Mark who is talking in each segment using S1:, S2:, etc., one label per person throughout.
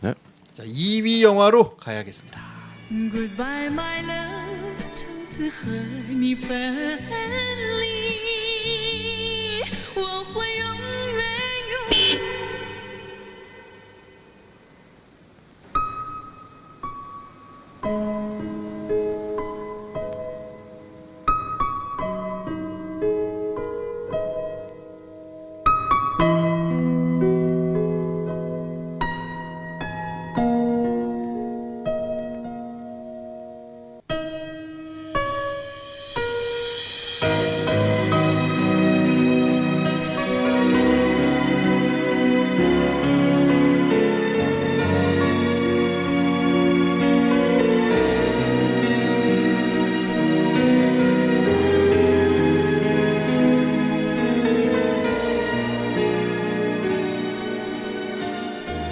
S1: 네.
S2: 자, 2위 영화로 가야겠습니다.
S3: Goodbye, my love， 从此和你分离，我会永远永远。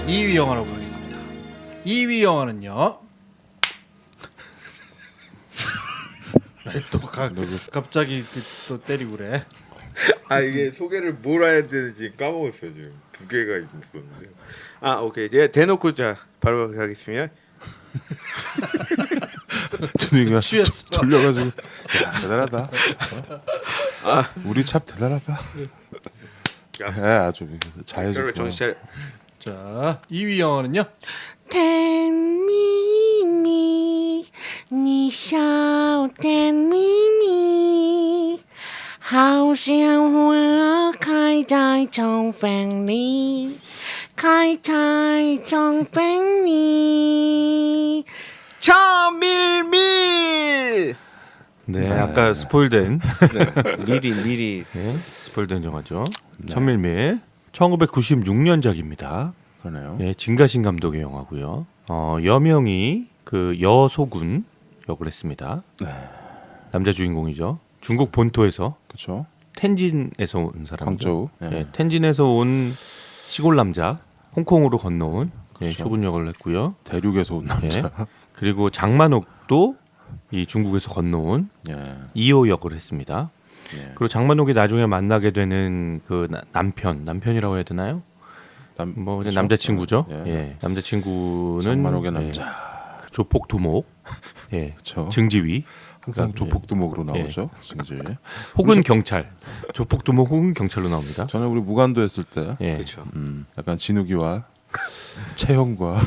S2: 2위 영화로 가겠습니다. 2위 영화는요. 또 갑자기 또 때리고 그래.
S4: 아 이게 소개를 뭘 해야 되는지 까먹었어요 지금. 두 개가 있었는데. 아 오케이 제가 대놓고 자 바로 가겠습니다.
S1: 준이가
S2: 취했어.
S1: 졸려가지고 야, 대단하다. 우리 참 대단하다. 아주 잘해줬고.
S4: 정신 차려.
S2: 자, 2위 영화는요.
S5: 甜蜜蜜，你笑甜蜜蜜，好像花儿开在窗房里，开在窗房里。
S4: 차밀밀.
S6: 네, 아까 스포일된
S4: 미리.
S6: 네, 스포일된 영화죠. 천밀밀 1996년작입니다.
S1: 그러네요.
S6: 예, 진가신 감독의 영화고요. 여명이 그 여소군 역을 했습니다. 남자 주인공이죠. 중국 본토에서
S1: 그렇죠.
S6: 텐진에서 온 사람이죠.
S1: 광저우.
S6: 예, 텐진에서 온 시골 남자, 홍콩으로 건너온 예,
S1: 그렇죠.
S6: 쇼군 역을 했고요.
S1: 대륙에서 온 남자.
S6: 예, 그리고 장만옥도 이 중국에서 건너온
S1: 예.
S6: 이호 역을 했습니다.
S1: 예.
S6: 그리고 장만옥이 나중에 만나게 되는 그 남편이라고 해야 되나요? 뭐
S1: 그렇죠.
S6: 남자친구죠.
S1: 예.
S6: 예, 남자친구는
S1: 장만옥의
S6: 예,
S1: 남자.
S6: 조폭 두목, 예,
S1: 그렇죠.
S6: 증지위
S1: 항상
S6: 예.
S1: 조폭두목으로 나오죠. 승지.
S6: 혹은 경찰, 조폭 두목 혹은 경찰로 나옵니다.
S1: 전에 우리 무간도 했을 때
S6: 예,
S4: 그렇죠.
S1: 약간 진욱이와 채형과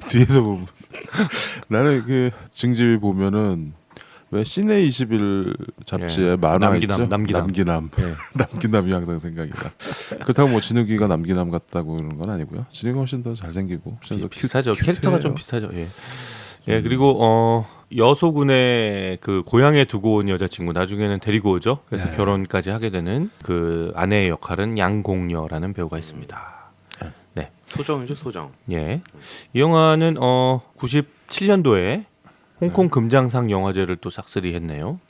S1: 뒤에서 보면 나는 그 증지위 보면은 왜 시내 21 잡지에
S6: 예.
S1: 만화
S6: 남기남,
S1: 있죠?
S6: 남기남. 예.
S1: 남기남이 항상 생각이다. 그렇다고 뭐 진욱이가 남기남 같다고 그런 건 아니고요. 진욱이 훨씬 더 잘생기고 훨씬 더
S6: 비슷하죠.
S1: 큐트해요.
S6: 캐릭터가 좀 비슷하죠. 예. 예, 그리고 여소군의 그 고향에 두고 온 여자친구 나중에는 데리고 오죠. 그래서
S1: 네.
S6: 결혼까지 하게 되는 그 아내의 역할은 양공여라는 배우가 있습니다. 네.
S4: 소정이죠 소정.
S6: 예. 이 영화는 97년도에 홍콩 금장상 영화제를 또 싹쓸이 했네요.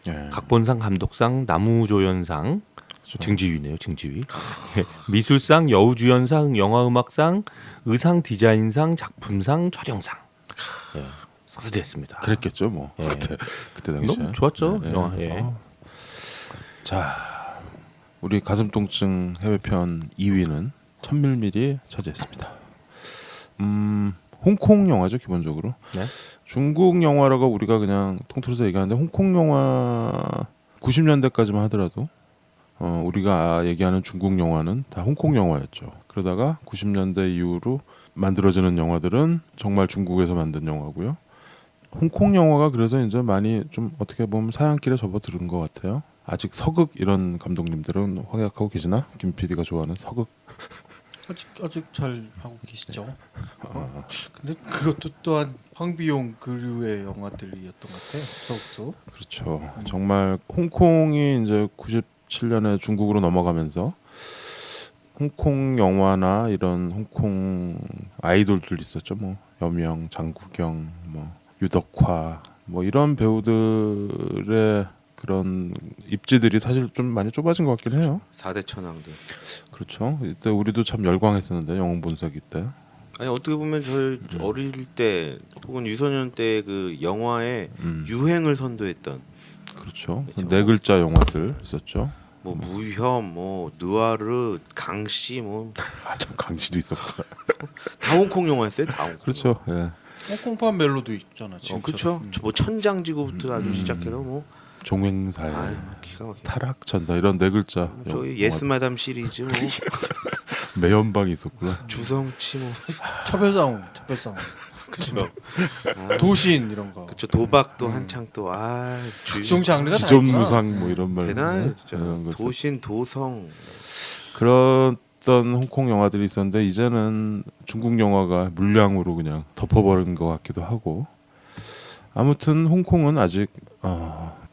S1: 예.
S6: 각본상, 감독상, 나무조연상, 증지위네요. 증지위. 예. 미술상, 여우주연상, 영화음악상, 의상 디자인상, 작품상, 촬영상. 예. 싹쓸이 했습니다.
S1: 그랬겠죠, 뭐.
S6: 예.
S1: 그때 당시에.
S6: 너무 좋았죠.
S1: 예.
S6: 영화. 예.
S1: 자, 우리 가슴통증 해외편 2위는 천밀밀이 차지했습니다. 홍콩 영화죠, 기본적으로.
S6: 네.
S1: 중국 영화라고 우리가 그냥 통틀어서 얘기하는데 홍콩 영화 90년대까지만 하더라도 우리가 얘기하는 중국 영화는 다 홍콩 영화였죠. 그러다가 90년대 이후로 만들어지는 영화들은 정말 중국에서 만든 영화고요. 홍콩 영화가 그래서 이제 많이 좀 어떻게 보면 사양길에 접어드는 것 같아요. 아직 서극 이런 감독님들은 활약하고 계시나? 김 PD가 좋아하는 서극.
S2: 아직 잘 하고 계시죠. 근데 그것도 또한 황비용 그류의 영화들이었던 것 같아요. 서욱도.
S1: 그렇죠. 정말 홍콩이 이제 97년에 중국으로 넘어가면서 홍콩 영화나 이런 홍콩 아이돌들 있었죠. 뭐 여명, 장국영, 뭐 유덕화, 뭐 이런 배우들의 그런 입지들이 사실 좀 많이 좁아진 것 같긴 해요.
S4: 4대 천왕들.
S1: 그렇죠. 이때 우리도 참 열광했었는데 영웅본색이 때.
S4: 아니 어떻게 보면 저희 어릴 때 혹은 유소년 때 그 영화의 유행을 선도했던
S1: 그렇죠.
S4: 그렇죠.
S1: 네 글자 영화들 있었죠.
S4: 뭐 무협, 뭐 느와르, 강씨 뭐 다
S1: 아 참 강시도 있었구나.
S4: 다 홍콩 영화였어요. 다 홍콩.
S1: 그렇죠. 예.
S2: 홍콩판 멜로도 있잖아. 지금
S4: 그렇죠. 뭐 천장지구부터 아주 시작해서 뭐
S1: 종횡사의
S4: 아유, 기가 막혀.
S1: 타락천사 이런 네 글자.
S4: 저희 예스마담 시리즈 뭐
S1: 매연방이 있었구나.
S4: 주성치 뭐
S2: 첩별상웅.
S4: 그렇죠.
S2: 도신 이런 거.
S4: 그렇죠. 도박도 한창 또
S2: 각종 장르가 다 있구나.
S1: 지존무상 뭐 이런 말.
S4: 대단해요. 진짜.
S1: 이런 거 있었-
S4: 도신 도성
S1: 그런 홍콩 영화들이 있었는데 이제는 중국 영화가 물량으로 그냥 덮어버린 것 같기도 하고 아무튼 홍콩은 아직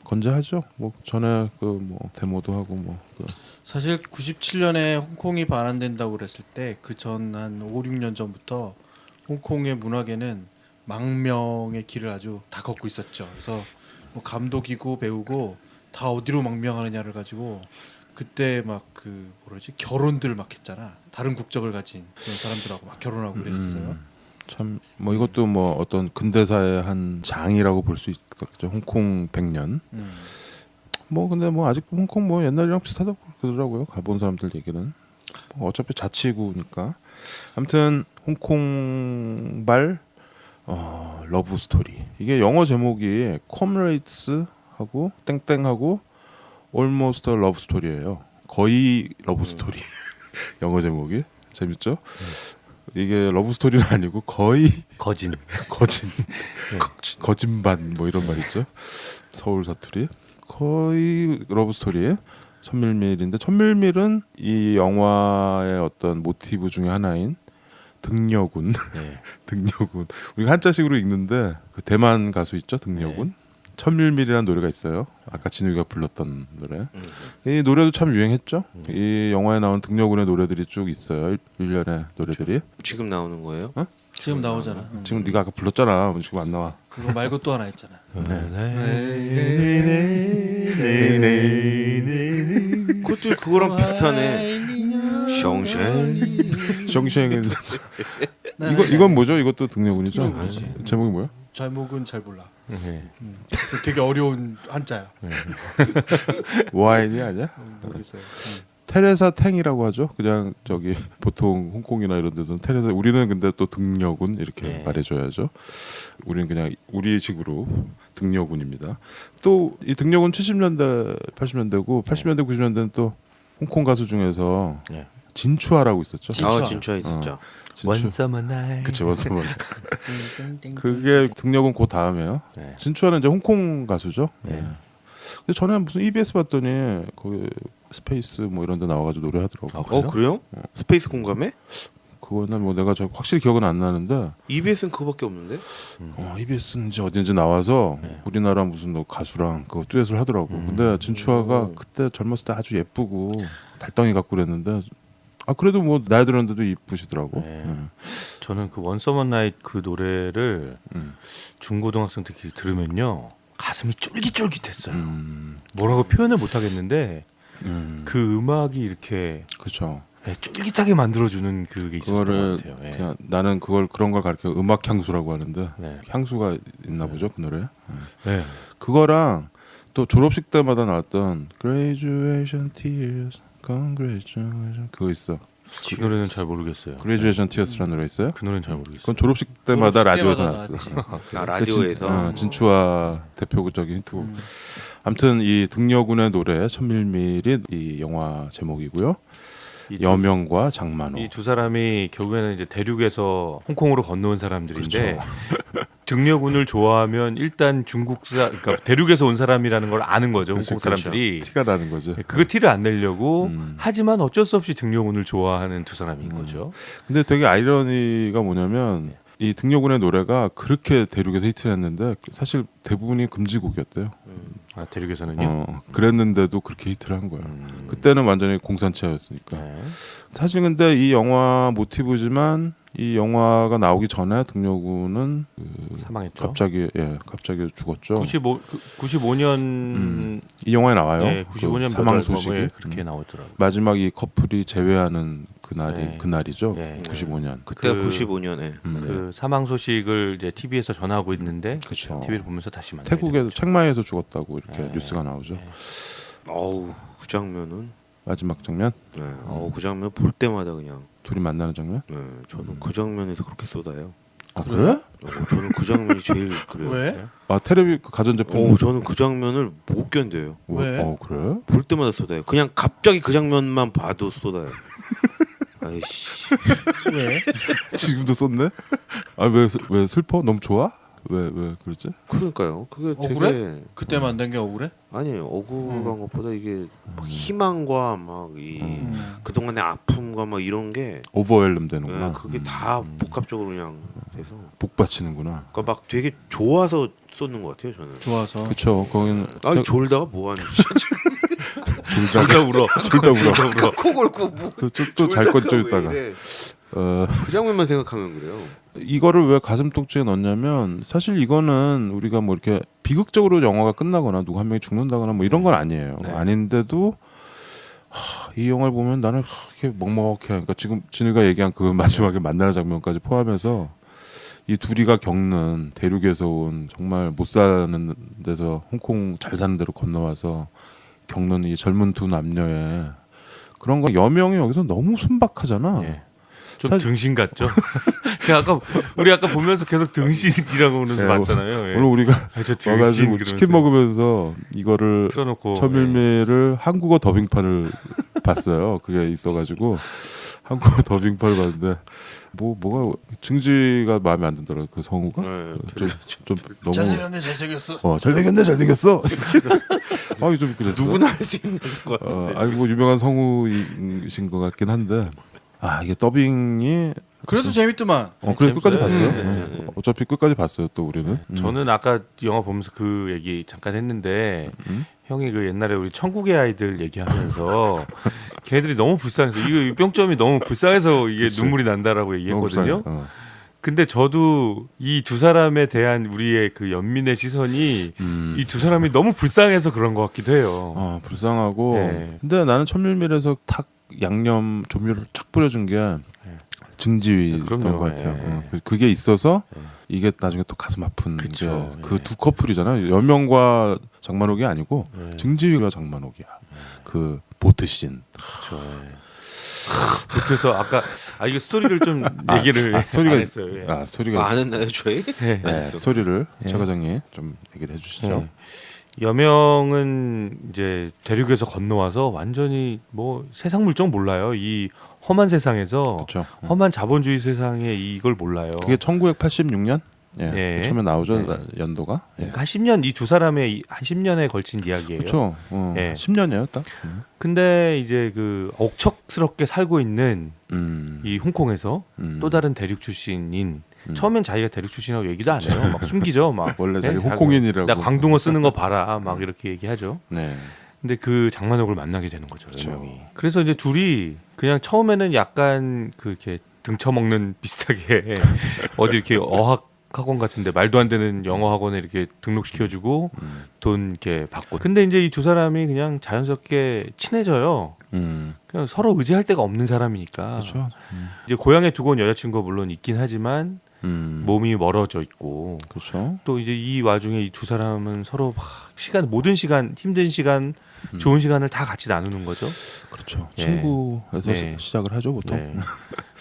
S1: 건재하죠. 뭐 전에 그 뭐 데모도 하고 그
S2: 사실 97년에 홍콩이 반환된다고 그랬을 때 그 전 한 5, 6년 전부터 홍콩의 문화계는 망명의 길을 아주 다 걷고 있었죠. 그래서 뭐 감독이고 배우고 다 어디로 망명하느냐를 가지고 그때 막 그 뭐라지 결혼들 막 했잖아. 다른 국적을 가진 그런 사람들하고 막 결혼하고 그랬었어요.
S1: 참 뭐 이것도 뭐 어떤 근대사의 한 장이라고 볼 수 있겠죠. 홍콩 100년. 뭐 근데 뭐 아직 홍콩 뭐 옛날이랑 비슷하다고 그러더라고요. 가본 사람들 얘기는. 뭐 어차피 자치구니까. 아무튼 홍콩발 러브 스토리. 이게 영어 제목이 컴레이츠하고 땡땡하고 almost a love story예요. 거의 러브 스토리. 영어 제목이 재밌죠? 이게 러브 스토리는 아니고 거의
S6: 거진.
S1: 거진반 뭐 이런 말 있죠. 서울 사투리. 거의 러브 스토리. 천밀밀인데 천밀밀은 이 영화의 어떤 모티브 중에 하나인 등려군.
S6: 네.
S1: 등려군. 우리가 한자식으로 읽는데 그 대만 가수 있죠, 등려군. 천밀밀이라는 노래가 있어요. 아까 진우가 불렀던 노래. 이 노래도 참 유행했죠. 이 영화에 나온 등려군의 노래들이 쭉 있어요. 일련의 노래들이.
S4: 지금 나오는 거예요?
S2: 지금 나오잖아.
S1: 지금 네가 아까 불렀잖아. 지금 안 나와.
S2: 그거 말고 또 하나 있잖아.
S4: 그것도 그거랑 비슷하네. 숑쉔
S1: 정시행은 이건 뭐죠? 이것도 등려군이죠.
S2: 등려군이지.
S1: 제목이 뭐야?
S2: 제목은 잘 몰라.
S6: 네.
S2: 되게 어려운 한자야.
S1: 와인이 아니야?
S2: 모르겠어요.
S1: 테레사 탱이라고 하죠. 그냥 저기 보통 홍콩이나 이런 데서는 테레사. 우리는 근데 또 등려군 이렇게
S6: 네.
S1: 말해줘야죠. 우리는 그냥 우리식으로 등려군입니다. 또 이 등려군 70년대, 80년대고 80년대, 90년대는 또 홍콩 가수 중에서
S6: 네.
S1: 진추아라고 있었죠.
S2: 진추아.
S4: 진짜 있었죠.
S6: One Summer Night.
S1: 그치 원서먼. 그게 등려군 그 다음에요.
S6: 네.
S1: 진추아는 이제 홍콩 가수죠.
S6: 네.
S1: 예. 근데 전에 무슨 EBS 봤더니 거기 스페이스 뭐 이런 데 나와가지고 노래하더라고.
S6: 아, 그래요?
S4: 그래요? 스페이스 공감해?
S1: 그거는 뭐 내가 확실히 기억은 안 나는데
S4: EBS는 그거밖에 없는데?
S1: EBS인지 어딘지 나와서
S6: 네.
S1: 우리나라 무슨 뭐 가수랑 그 듀엣을 하더라고. 근데 진추아가 그때 젊었을 때 아주 예쁘고 달덩이 같고 그랬는데 그래도 뭐 나이 들었는데도 이쁘시더라고.
S6: 네.
S1: 예.
S6: 저는 그 One Summer Night 그 노래를
S1: 음.
S6: 중고등학생 때 들으면요 가슴이 쫄깃쫄깃했어요.
S1: 음.
S6: 뭐라고 표현을 못 하겠는데
S1: 음.
S6: 그 음악이 이렇게
S1: 그렇죠.
S6: 쫄깃하게 만들어주는 그게 있었던
S1: 그거를
S6: 것 같아요. 예.
S1: 그냥 나는 그런 걸 가르쳐 음악 향수라고 하는데
S6: 네.
S1: 향수가 있나 보죠 그 노래.
S6: 네.
S1: 그거랑 또 졸업식 때마다 나왔던 Graduation Tears, Congratulations 그거 있어.
S6: 그 노래는 잘 모르겠어요.
S1: Graduation Tears라는 노래 있어요?
S6: 그 노래는 잘 모르겠어요.
S1: 그건 졸업식 때마다
S2: 졸업식
S1: 라디오에서
S2: 때마다
S1: 나왔어.
S2: 나왔지.
S4: 라디오에서.
S1: 진추아 대표적인 히트곡. 아무튼 이 등려군의 노래 천밀밀이 이 영화 제목이고요. 여명과 장만호.
S6: 이 두 사람이 결국에는 이제 대륙에서 홍콩으로 건너온 사람들인데 등려군을 좋아하면 일단 그러니까 대륙에서 온 사람이라는 걸 아는 거죠.
S1: 그렇죠,
S6: 홍콩 사람들이.
S1: 티가 나는 거죠.
S6: 그 티를 안 내려고
S1: 음.
S6: 하지만 어쩔 수 없이 등려군을 좋아하는 두 사람인 거죠.
S1: 근데 되게 아이러니가 뭐냐면 이 등려군의 노래가 그렇게 대륙에서 히트했는데 사실 대부분이 금지곡이었대요.
S6: 아, 대륙에서는요.
S1: 그랬는데도 그렇게 히트를 한 거야. 그때는 완전히 공산체였으니까.
S6: 네.
S1: 사실 근데 이 영화 모티브지만 이 영화가 나오기 전에 등려군은
S6: 사망했죠.
S1: 갑자기 죽었죠.
S6: 95년
S1: 이 영화에 나와요.
S6: 네, 95년
S1: 사망 소식이.
S6: 그렇게 나오더라고요.
S1: 마지막 이 커플이 재회하는 그날이죠.
S6: 네.
S1: 95년.
S4: 그때가
S6: 그-
S4: 95년에.
S6: 그 사망 소식을 이제 TV에서 전하고 있는데
S1: 그렇죠.
S6: TV를 보면서 다시 만나게
S1: 태국에서 책마에서 죽었다고 이렇게
S6: 네.
S1: 뉴스가 나오죠.
S6: 네.
S4: 어우 그 장면은.
S1: 마지막 장면.
S4: 그 장면 볼 때마다 그냥
S1: 둘이 만나는 장면?
S4: 네, 저는 그 장면에서 그렇게 쏟아요.
S1: 아, 그래?
S4: 저는 그 장면이 제일 그래요.
S2: 왜?
S1: 아 테레비 그 가전제품.
S4: 저는 그 장면을 못 견뎌요.
S2: 왜?
S1: 그래?
S4: 볼 때마다 쏟아요. 그냥 갑자기 그 장면만 봐도 쏟아요. 아이씨.
S2: 왜?
S1: 지금도 썼네? 아왜 슬퍼? 너무 좋아? 왜 그러지?
S4: 그러니까요. 그게 되게
S2: 억울해? 그때 만든 게 억울해?
S4: 아니 억울한 것보다 이게 막 희망과 막 이 그동안의 아픔과 막 이런 게
S1: 오버웰름 되는구나.
S4: 예, 그게 다 복합적으로 그냥 돼서
S1: 복받치는구나.
S4: 그러니까 막 되게 좋아서 쏟는 것 같아요 저는.
S2: 좋아서.
S1: 그쵸. 거기는
S4: 아니 졸다가 뭐 하는
S6: 졸다 울어.
S1: 졸다 울어.
S4: 코 골고 뭐
S1: 또잘 건져 있다가.
S4: 그 장면만 생각하면 그래요.
S1: 이거를 왜 가슴통증에 넣냐면 사실 이거는 우리가 뭐 이렇게 비극적으로 영화가 끝나거나 누구 한 명이 죽는다거나 뭐 이런 건 아니에요.
S6: 네.
S1: 아닌데도 이 영화를 보면 나는 이렇게 먹먹해. 그러니까 지금 진우가 얘기한 그 마지막에 만나는 장면까지 포함해서 이 둘이가 겪는 대륙에서 온 정말 못 사는 데서 홍콩 잘 사는 데로 건너와서 겪는 이 젊은 두 남녀의 그런 거 여명이 여기서 너무 순박하잖아.
S6: 예. 좀
S1: 사실-
S6: 등신 같죠? 제가 우리 아까 보면서 계속 등신이라고 그러면서
S1: 예,
S6: 봤잖아요. 예.
S1: 오늘 우리가
S6: 저 등신
S1: 와가지고
S6: 그러면서
S1: 치킨 먹으면서 이거를
S6: 틀어놓고
S1: 천밀밀을 한국어 더빙판을 봤어요. 그게 있어가지고 한국어 더빙판을 봤는데 뭐가 증지가 마음에 안 들더라고 그 성우가
S4: 네,
S1: 좀 너무
S2: 잘생겼어.
S1: 잘생겼어. 좀 그랬어.
S4: 누구나 할 수 있는 것 같은데.
S1: 아니 뭐 유명한 성우이신 것 같긴 한데 이게 더빙이
S2: 그래도 재밌더만.
S1: 그래 끝까지 봤어요.
S6: 재밌어요.
S1: 어차피 끝까지 봤어요 또 우리는.
S6: 저는 아까 영화 보면서 그 얘기 잠깐 했는데 형이 그 옛날에 우리 천국의 아이들 얘기하면서 걔네들이 너무 불쌍해서 이 뿅점이 너무 불쌍해서 이게
S1: 그치.
S6: 눈물이 난다라고 얘기했거든요.
S1: 너무
S6: 근데 저도 이 두 사람에 대한 우리의 그 연민의 시선이 이 두 사람이 너무 불쌍해서 그런 것 같기도 해요.
S1: 불쌍하고.
S6: 네.
S1: 근데 나는 천밀밀에서 탁 양념 조미료를 쫙 뿌려준 게 증지위였던
S6: 그럼요.
S1: 것 같아요.
S6: 예.
S1: 그게 있어서 이게 나중에 또 가슴 아픈
S6: 그쵸.
S1: 그
S6: 예.
S1: 두 커플이잖아요. 여명과 장만옥이 아니고
S6: 예.
S1: 증지위가 장만옥이야. 그 보트 씬.
S6: 그렇죠. 그래서 아까 이게 스토리를 좀 얘기를
S1: 스토리가
S6: 안 했어요. 예.
S1: 스토리가
S4: 아는나요 저희?
S6: 예.
S1: 네, 스토리를
S6: 예.
S1: 최 과장님 좀 얘기를 해주시죠.
S6: 예. 여명은 이제 대륙에서 건너와서 완전히 뭐 세상 물정 몰라요. 이 험한 세상에서
S1: 그렇죠.
S6: 험한 자본주의 세상에 이걸 몰라요.
S1: 그게 1986년
S6: 예.
S1: 처음에 나오죠
S6: 예.
S1: 연도가.
S6: 그러니까 한 10년 이 두 사람의 한 10년에 걸친 이야기예요.
S1: 그렇죠.
S6: 예.
S1: 10년이에요 딱.
S6: 근데 이제 그 억척스럽게 살고 있는 이 홍콩에서 또 다른 대륙 출신인 처음엔 자기가 대륙 출신이라고 얘기도 안 해요. 막 숨기죠. 막
S1: 원래 자기
S6: 네?
S1: 홍콩인이라고.
S6: 나 광둥어 쓰는 거 봐라. 막 이렇게 얘기하죠.
S1: 네.
S6: 근데 그 장만옥을 만나게 되는 거죠.
S1: 그쵸.
S6: 여명이. 그래서 이제 둘이 그냥 처음에는 약간 그 이렇게 등쳐먹는 비슷하게 어디 이렇게 어학 학원 같은데 말도 안 되는 영어 학원에 이렇게 등록시켜주고 돈 이렇게 받고. 근데 이제 이 두 사람이 그냥 자연스럽게 친해져요. 그냥 서로 의지할 데가 없는 사람이니까.
S1: 그렇죠.
S6: 이제 고향에 두고 온 여자친구가 물론 있긴 하지만 몸이 멀어져 있고
S1: 그렇죠.
S6: 또 이제 이 와중에 이 두 사람은 서로 막 모든 시간 힘든 시간 좋은 시간을 다 같이 나누는 거죠.
S1: 그렇죠.
S6: 예.
S1: 친구에서
S6: 네.
S1: 시작을 하죠 보통.
S6: 네.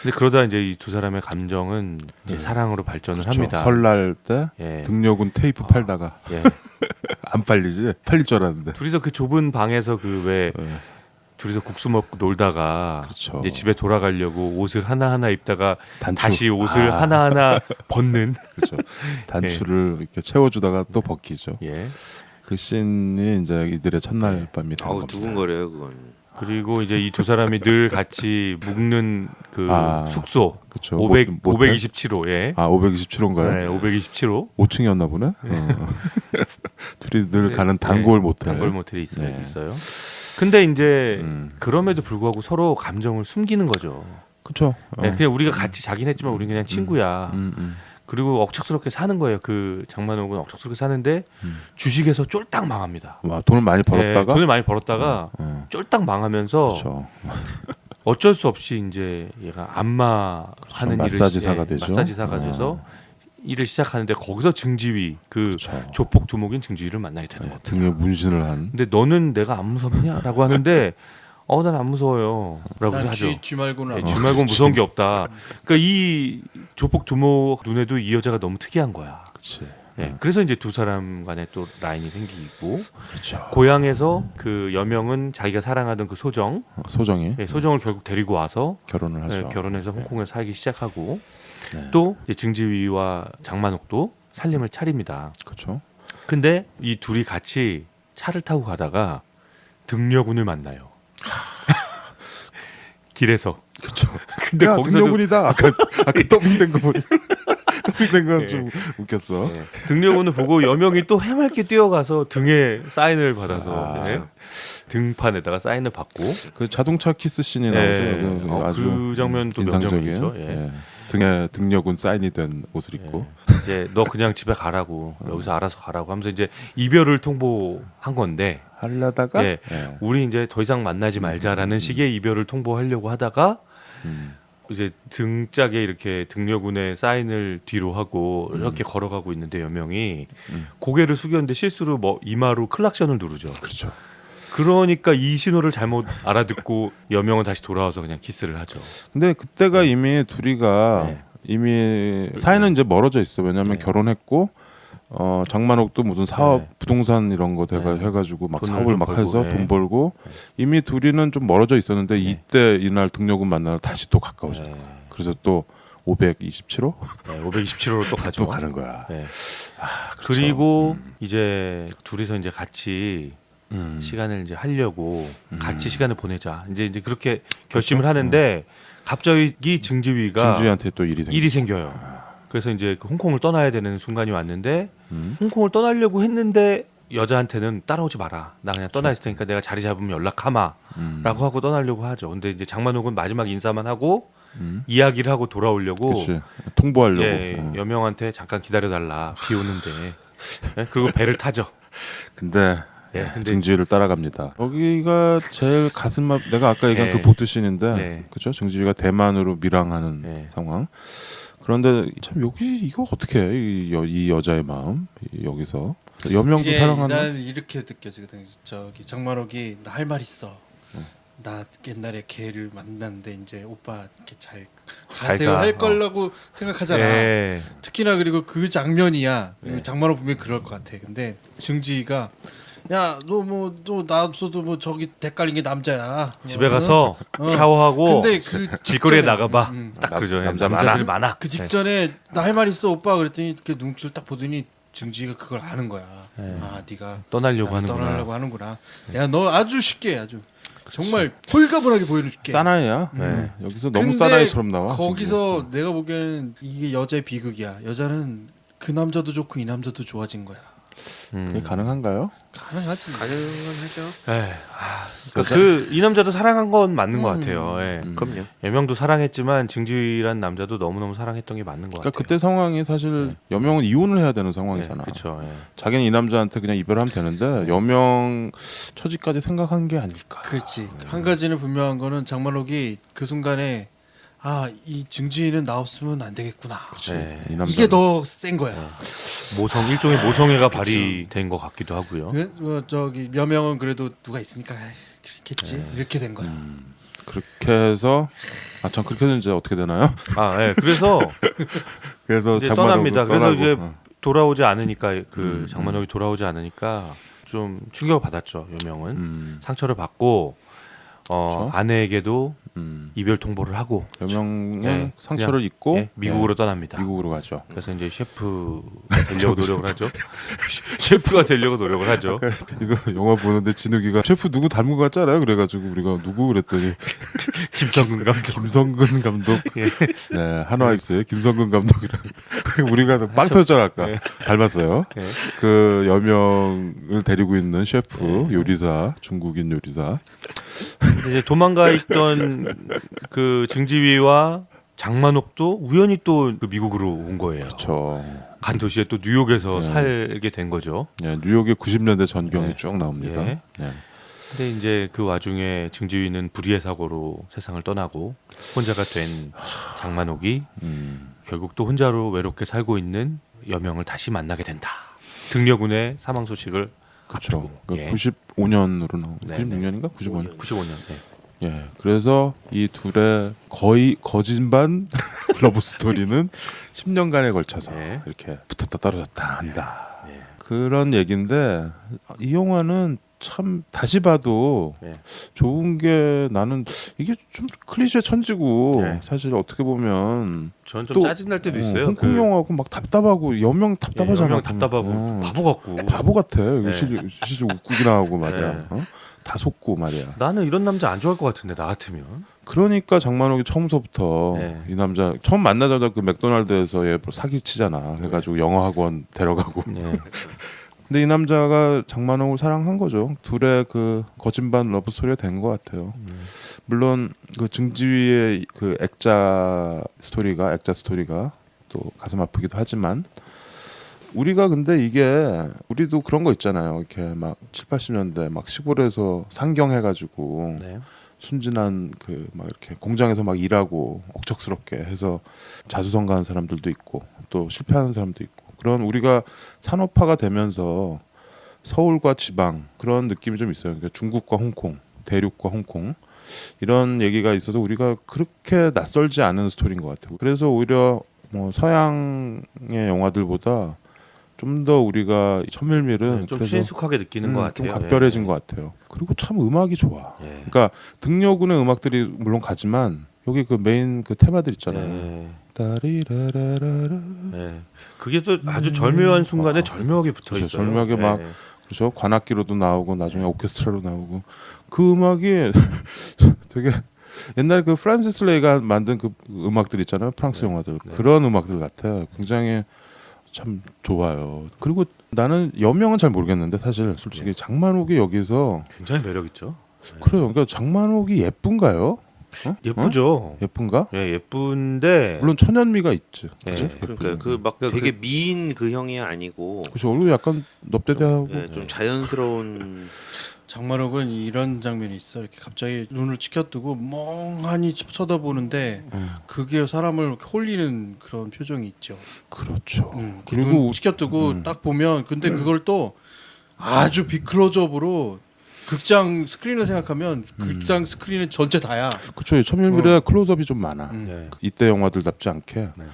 S6: 근데 그러다 이제 이 두 사람의 감정은 이제 사랑으로 발전을
S1: 그렇죠.
S6: 합니다.
S1: 설날 때
S6: 예.
S1: 등려군 테이프 팔다가
S6: 예.
S1: 안 팔리지? 팔릴 줄 알았는데.
S6: 둘이서 그 좁은 방에서 그 왜
S1: 네.
S6: 둘이서 국수 먹고 놀다가
S1: 그렇죠.
S6: 이제 집에 돌아가려고 옷을 하나하나 입다가
S1: 단추.
S6: 다시 옷을 하나하나 벗는
S1: 그렇죠. 단추를 이렇게 채워주다가 또 벗기죠.
S6: 예.
S1: 그 씬이 이제 이들의 첫날 밤이 되는
S4: 아우
S1: 겁니다.
S4: 두근거려요 그건.
S6: 그리고 이제 이 두 사람이 늘 같이 묵는 그 숙소
S1: 그렇죠.
S6: 527호에
S1: 527호인가요?
S6: 네, 527호
S1: 5층이었나 보네. 둘이 늘 가는 단골 모텔.
S6: 단골 모텔이 있어요.
S1: 네.
S6: 있어요. 근데 이제 그럼에도 불구하고 서로 감정을 숨기는 거죠.
S1: 그렇죠.
S6: 네, 그냥 우리가 같이 자긴 했지만 우리는 그냥 친구야.
S1: 음.
S6: 그리고 억척스럽게 사는 거예요. 그 장만옥은 억척스럽게 사는데 주식에서 쫄딱 망합니다.
S1: 와, 돈을 많이
S6: 네,
S1: 벌었다가
S6: 돈을 많이 벌었다가 쫄딱 망하면서
S1: 그렇죠.
S6: 어쩔 수 없이 이제 얘가 안마하는
S1: 마사지사가 되죠.
S6: 마사지사가 돼서 일을 시작하는데 거기서 증지위 그
S1: 그렇죠.
S6: 조폭 두목인 증지위를 만나게 되는 거죠.
S1: 등에 문신을 한.
S6: 근데 너는 내가 안 무섭냐라고 하는데 난 안 무서워요라고
S2: 난
S6: 하죠.
S2: 쥐 말고는 안
S6: 쥐 말고 무서운 게 없다. 그러니까 이 조폭 조모 눈에도 이 여자가 너무 특이한 거야.
S1: 그렇지.
S6: 예, 그래서 이제 두 사람 간에 또 라인이 생기고
S1: 그렇죠.
S6: 고향에서 그 여명은 자기가 사랑하던 그 소정,
S1: 소정이
S6: 소정을 결국 데리고 와서
S1: 결혼을 하죠.
S6: 결혼해서 홍콩에서 살기 시작하고
S1: 네.
S6: 또 이제 증지위와 장만옥도 살림을 차립니다.
S1: 그렇죠.
S6: 근데 이 둘이 같이 차를 타고 가다가 등려군을 만나요. 길에서.
S1: 그렇죠.
S6: 근데
S1: 야,
S6: 거기서도
S1: 등려군이다. 아까 더빙된 거 보니 더빙된 건 좀 웃겼어.
S6: 네. 등려군을 보고 여명이 또 해맑게 뛰어가서 등에 사인을 받아서
S1: 아.
S6: 네. 등판에다가 사인을 받고
S1: 그 자동차 키스 씬이
S6: 네.
S1: 나오죠. 그
S6: 그
S1: 아주
S6: 장면도
S1: 인상적인.
S6: 명장면이죠. 예.
S1: 예. 등에 등려군 사인이 된 옷을 입고
S6: 이제 너 그냥 집에 가라고 여기서 알아서 가라고 하면서 이제 이별을 통보한 건데
S1: 하려다가
S6: 예.
S1: 예.
S6: 우리 이제 더 이상 만나지 말자라는 식의 이별을 통보하려고 하다가
S1: 음.
S6: 이제 등짝에 이렇게 등려군의 사인을 뒤로 하고 이렇게 걸어가고 있는데 여명이 고개를 숙였는데 실수로 뭐 이마로 클락션을 누르죠.
S1: 그렇죠.
S6: 그러니까 이 신호를 잘못 알아듣고 여명은 다시 돌아와서 그냥 키스를 하죠.
S1: 근데 그때가 이미 둘이가
S6: 네.
S1: 이미 사이는 이제 멀어져 있어. 왜냐하면
S6: 네.
S1: 결혼했고 장만옥도 무슨 사업
S6: 네.
S1: 부동산 이런 거 해가지고 막
S6: 돈을
S1: 사업을
S6: 좀
S1: 막
S6: 벌고,
S1: 해서
S6: 네.
S1: 돈 벌고 이미 둘이는 좀 멀어져 있었는데 이때 이날 등려군 만나러 다시 또 가까워져.
S6: 네.
S1: 그래서 또 527호
S6: 527호로 또 가죠.
S1: 또 가는 거야.
S6: 네.
S1: 그렇죠.
S6: 그리고 이제 둘이서 이제 같이 시간을 이제 하려고 같이 시간을 보내자. 이제 그렇게 결심을 하는데 갑자기 증지위가
S1: 진주한테 또 일이 생겨.
S6: 일이 생겨요. 그래서 이제 그 홍콩을 떠나야 되는 순간이 왔는데 홍콩을 떠나려고 했는데 여자한테는 따라오지 마라. 나 그냥 떠나 있을 테니까 내가 자리 잡으면 연락하마라고 하고 떠나려고 하죠. 근데 이제 장만옥은 마지막 인사만 하고 이야기를 하고 돌아오려고
S1: 그렇지. 통보하려고.
S6: 예, 여명한테 잠깐 기다려달라. 비 오는데. 예, 그리고 배를 타죠.
S1: 근데
S6: 예, 근데
S1: 증지위를 따라갑니다. 여기가 제일 가슴 아프. 내가 아까 얘기한
S6: 네.
S1: 그 보트 씬인데,
S6: 네.
S1: 그렇죠? 증지위가 대만으로 밀항하는
S6: 네.
S1: 상황. 그런데 참 여기 이거 어떻게 해? 이 여자의 마음 여기서 여명도
S2: 이게
S1: 사랑하는.
S2: 난 이렇게 느껴지거든. 저기 장만옥이 나 할 말 있어. 나 옛날에 걔를 만났는데 이제 오빠 이렇게 잘 가세요
S6: 가.
S2: 할 거라고 생각하잖아.
S6: 예.
S2: 특히나 그리고 그 장면이야. 그리고
S6: 네.
S2: 장만옥 분명히 그럴 것 같아. 근데 증지가 야 너 뭐 너 나 없어도 뭐 저기 대깔린 게 남자야.
S6: 집에 가서
S2: 어. 어.
S6: 샤워하고
S2: 근데 그
S6: 길거리에
S2: 직전에,
S6: 나가봐.
S2: 음.
S6: 딱 그러죠.
S1: 남자
S6: 남자들이 많아.
S2: 그 직전에 나 할 말 있어 오빠 그랬더니 그 눈치를 딱 보더니 증지가 그걸 아는 거야. 아 네가
S6: 떠나려고
S2: 나를
S6: 하는구나.
S2: 떠나려고 하는구나. 내가 너 아주 쉽게 아주 정말 홀가분하게 보여줄게.
S1: 사나이야.
S6: 네.
S1: 여기서 너무
S2: 근데
S1: 사나이처럼 나와.
S2: 거기서 내가 보기에는 이게 여자의 비극이야. 여자는 그 남자도 좋고 이 남자도 좋아진 거야.
S1: 그게 가능한가요?
S2: 가능하지.
S6: 예. 그러니까 이 남자도 사랑한 건 맞는 것 같아요. 예.
S4: 그럼요.
S6: 여명도 사랑했지만 증지란 남자도 너무너무 사랑했던 게 맞는 것
S1: 그러니까
S6: 같아요.
S1: 그때 상황이 사실 여명은 이혼을 해야 되는 상황이잖아.
S6: 그렇죠. 예.
S1: 자기는 이 남자한테 그냥 이별하면 되는데 여명 처지까지 생각한 게 아닐까.
S2: 그렇지. 한 가지는 분명한 거는 장만옥이 그 순간에 아 이 증지는 나 없으면 안 되겠구나.
S1: 그렇지.
S6: 네.
S1: 이 남자
S2: 이게 더 센 거야.
S6: 일종의 모성애가 발휘된 것 같기도 하고요.
S2: 저기 여명은 그래도 누가 있으니까 아이, 그렇겠지. 이렇게 된 거야.
S1: 그렇게 해서 참 그렇게 해서 이제 어떻게 되나요?
S6: 예. 그래서
S1: 그래서
S6: 이제
S1: 장만옥을
S6: 떠납니다. 그래서
S1: 떠나고,
S6: 이제
S1: 어.
S6: 돌아오지 않으니까 그 장만옥이 돌아오지 않으니까 좀 충격을 받았죠. 여명은 상처를 받고
S1: 그렇죠.
S6: 아내에게도
S1: 음.
S6: 이별 통보를 하고
S1: 여명은
S6: 네,
S1: 상처를
S6: 그냥,
S1: 입고
S6: 예, 미국으로
S1: 네,
S6: 떠납니다.
S1: 미국으로 가죠.
S6: 그래서 이제 셰프가 되려고 노력을 하죠. 셰프가 되려고 노력을 하죠.
S1: 이거 영화 보는데 진욱이가 셰프 누구 닮은 것 같지 않아요? 그래가지고 우리가 누구 그랬더니
S6: 김성근 감독.
S1: 김성근 감독.
S6: 예.
S1: 네, 한화익스의 김성근 감독이랑 우리가 빵 터졌잖아 아까. 닮았어요.
S6: 예.
S1: 그 여명을 데리고 있는 셰프 요리사, 중국인 요리사.
S6: 이제 도망가 있던 그 증지위와 장만옥도 우연히 또 그 미국으로 온 거예요.
S1: 그렇죠.
S6: 간 도시에 또 뉴욕에서
S1: 네.
S6: 살게 된 거죠.
S1: 예, 뉴욕의 90년대 전경이
S6: 네.
S1: 쭉 나옵니다.
S6: 예.
S1: 예.
S6: 근데 이제 그 와중에 증지위는 불의의 사고로 세상을 떠나고 혼자가 된 장만옥이 결국 또 혼자로 외롭게 살고 있는 여명을 다시 만나게 된다. 등려군의 사망 소식을
S1: 그렇죠.
S6: 앞두고. 예.
S1: 95년으로 나온
S6: 네,
S1: 96년인가? 95년.
S6: 95년. 네.
S1: 예, 그래서 이 둘의 거의 거짓반 러브 스토리는 10년간에 걸쳐서
S6: 네.
S1: 이렇게 붙었다 떨어졌다 한다.
S6: 네.
S1: 그런 얘기인데 이 영화는 참 다시 봐도
S6: 네.
S1: 좋은 게 나는 이게 좀 클리셰 천지고
S6: 네.
S1: 사실 어떻게 보면
S6: 저는 좀
S1: 또,
S6: 짜증 날 때도 있어요.
S1: 홍콩 영화고 막 답답하고 여명 답답하잖아.
S6: 여명 답답하고 바보 같고.
S1: 바보 같아.
S6: 네.
S1: 진짜 웃기긴 하고 말이야.
S6: 네.
S1: 어? 다 속고 말이야.
S6: 나는 이런 남자 안 좋아할 것 같은데 나 같으면.
S1: 그러니까 장만옥이 처음서부터
S6: 네.
S1: 이 남자 처음 만나자마자 그 맥도날드에서 얘 사기 치잖아. 해가지고 영어 학원 데려가고.
S6: 네.
S1: 근데 이 남자가 장만옥을 사랑한 거죠. 둘의 그 거짓반 러브 스토리가 된 것 같아요. 물론 그 증지위의 그 액자 스토리가 또 가슴 아프기도 하지만 우리가 근데 이게 우리도 그런 거 있잖아요. 이렇게 막 7, 80년대 막 시골에서 상경해가지고
S6: 네.
S1: 순진한 그 막 이렇게 공장에서 막 일하고 억척스럽게 해서 자수성가한 사람들도 있고 또 실패하는 사람도 있고 그런 우리가 산업화가 되면서 서울과 지방 그런 느낌이 좀 있어요. 그러니까 중국과 홍콩, 대륙과 홍콩 이런 얘기가 있어서 우리가 그렇게 낯설지 않은 스토리인 것 같아요. 그래서 오히려 뭐 서양의 영화들보다 좀 더 우리가 천밀밀은
S6: 좀
S1: 그래서
S6: 친숙하게 느끼는 것 같아요.
S1: 좀 각별해진
S6: 예.
S1: 것 같아요. 그리고 참 음악이 좋아.
S6: 예.
S1: 그러니까 등려군의 음악들이 물론 가지만 여기 그 메인 그 테마들 있잖아요.
S6: 예.
S1: 따리라라라라.
S6: 예. 그게 또 아주 절묘한 순간에 절묘하게 붙어
S1: 그렇죠.
S6: 있어요.
S1: 절묘하게 막
S6: 예.
S1: 그렇죠. 관악기로도 나오고 나중에 오케스트라로 나오고 그 음악이 되게 옛날 그 프란시스 레이가 만든 그 음악들 있잖아요. 프랑스 영화들 그런 음악들 같아. 굉장히 참 좋아요. 그리고 나는 여명은 잘 모르겠는데 사실 솔직히 장만옥이 여기서
S6: 굉장히 매력 있죠.
S1: 그래요. 그러니까 장만옥이 예쁜가요? 어?
S6: 예쁘죠.
S1: 어? 예쁜가?
S6: 예, 예쁜데
S1: 물론 천연미가 있지.
S6: 예.
S1: 그치?
S4: 그러니까 그 막
S6: 그러니까
S4: 되게 미인 그 형이 아니고
S1: 그렇죠. 얼굴 약간 넙대대하고
S4: 예, 좀 자연스러운
S2: 장만옥은 이런 장면이 있어. 이렇게 갑자기 눈을 치켜뜨고 멍하니 쳐다보는데 그게 사람을 이렇게 홀리는 그런 표정이 있죠.
S1: 그렇죠.
S2: 그리고 눈 치켜뜨고 딱 보면 근데 그걸 또 아주 빅클로즈업으로 극장 스크린을 생각하면 극장 스크린은 전체 다야.
S1: 그렇죠. 천밀밀에 클로즈업이 좀 많아.
S6: 네.
S1: 이때 영화들답지 않게.
S6: 네.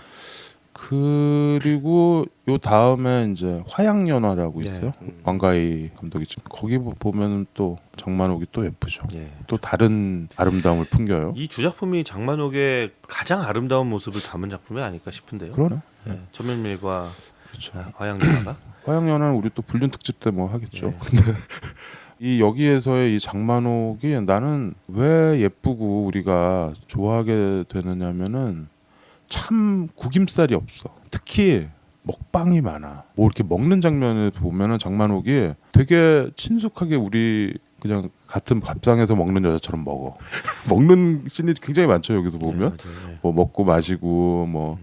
S1: 그리고 요 다음에 이제 화양연화라고
S6: 네.
S1: 있어요. 왕가희 감독이 지금 거기 보면은 또 장만옥이 또 예쁘죠.
S6: 예.
S1: 또 다른 아름다움을 풍겨요.
S6: 이 두 작품이 장만옥의 가장 아름다운 모습을 담은 작품이 아닐까 싶은데요.
S1: 그러네.
S6: 예. 천밀밀과
S1: 그렇죠.
S6: 화양연화가
S1: 화양연화는 우리 또 불륜 특집 때 뭐 하겠죠.
S6: 네.
S1: 근데 이 여기에서의 이 장만옥이 나는 왜 예쁘고 우리가 좋아하게 되느냐면은 참 구김살이 없어. 특히 먹방이 많아. 뭐 이렇게 먹는 장면을 보면은 장만옥이 되게 친숙하게 우리 그냥 같은 밥상에서 먹는 여자처럼 먹어. 먹는 씬이 굉장히 많죠 여기서 보면.
S6: 네, 맞아요. 예.
S1: 뭐 먹고 마시고 뭐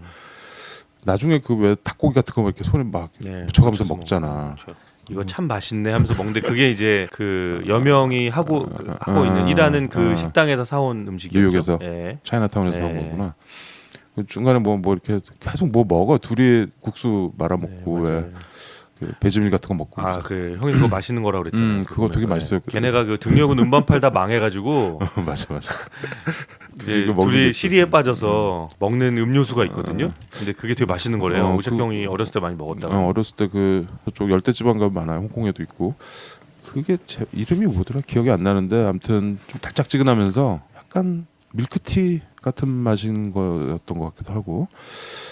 S1: 나중에 그 왜 닭고기 같은 거 이렇게 손에 막
S6: 예,
S1: 묻혀가면서
S6: 묻혀서
S1: 먹잖아.
S6: 그렇죠. 이거 참 맛있네 하면서 먹는데 그게 이제 그 여명이 하고 있는 일하는 그 식당에서 사온 음식이었죠.
S1: 뉴욕에서
S6: 예.
S1: 차이나타운에서
S6: 네.
S1: 온 거구나. 그 중간에 뭐 이렇게 계속 뭐 먹어. 둘이 국수 말아 먹고
S6: 네,
S1: 왜
S6: 맞아요.
S1: 그 배지밀 같은 거 먹고.
S6: 아, 그 형이 그거 맛있는 거라고 그랬잖아요.
S1: 그거 되게
S6: 보면서.
S1: 맛있어요.
S6: 걔네가 그 등력은 음반 팔다 망해가지고
S1: 맞아.
S6: 이제
S1: 이거 먹는 게
S6: 둘이 시리에 빠져서 먹는 음료수가 있거든요. 근데 그게 되게 맛있는 거래요.
S1: 어,
S6: 우식
S1: 그-
S6: 형이 어렸을 때 많이 먹었다고.
S1: 어렸을 때 그 저쪽 열대지방 가면 많아요. 홍콩에도 있고. 그게 이름이 뭐더라? 기억이 안 나는데 아무튼 좀 달짝지근하면서 약간 밀크티 같은 맛인 거였던 것 같기도 하고.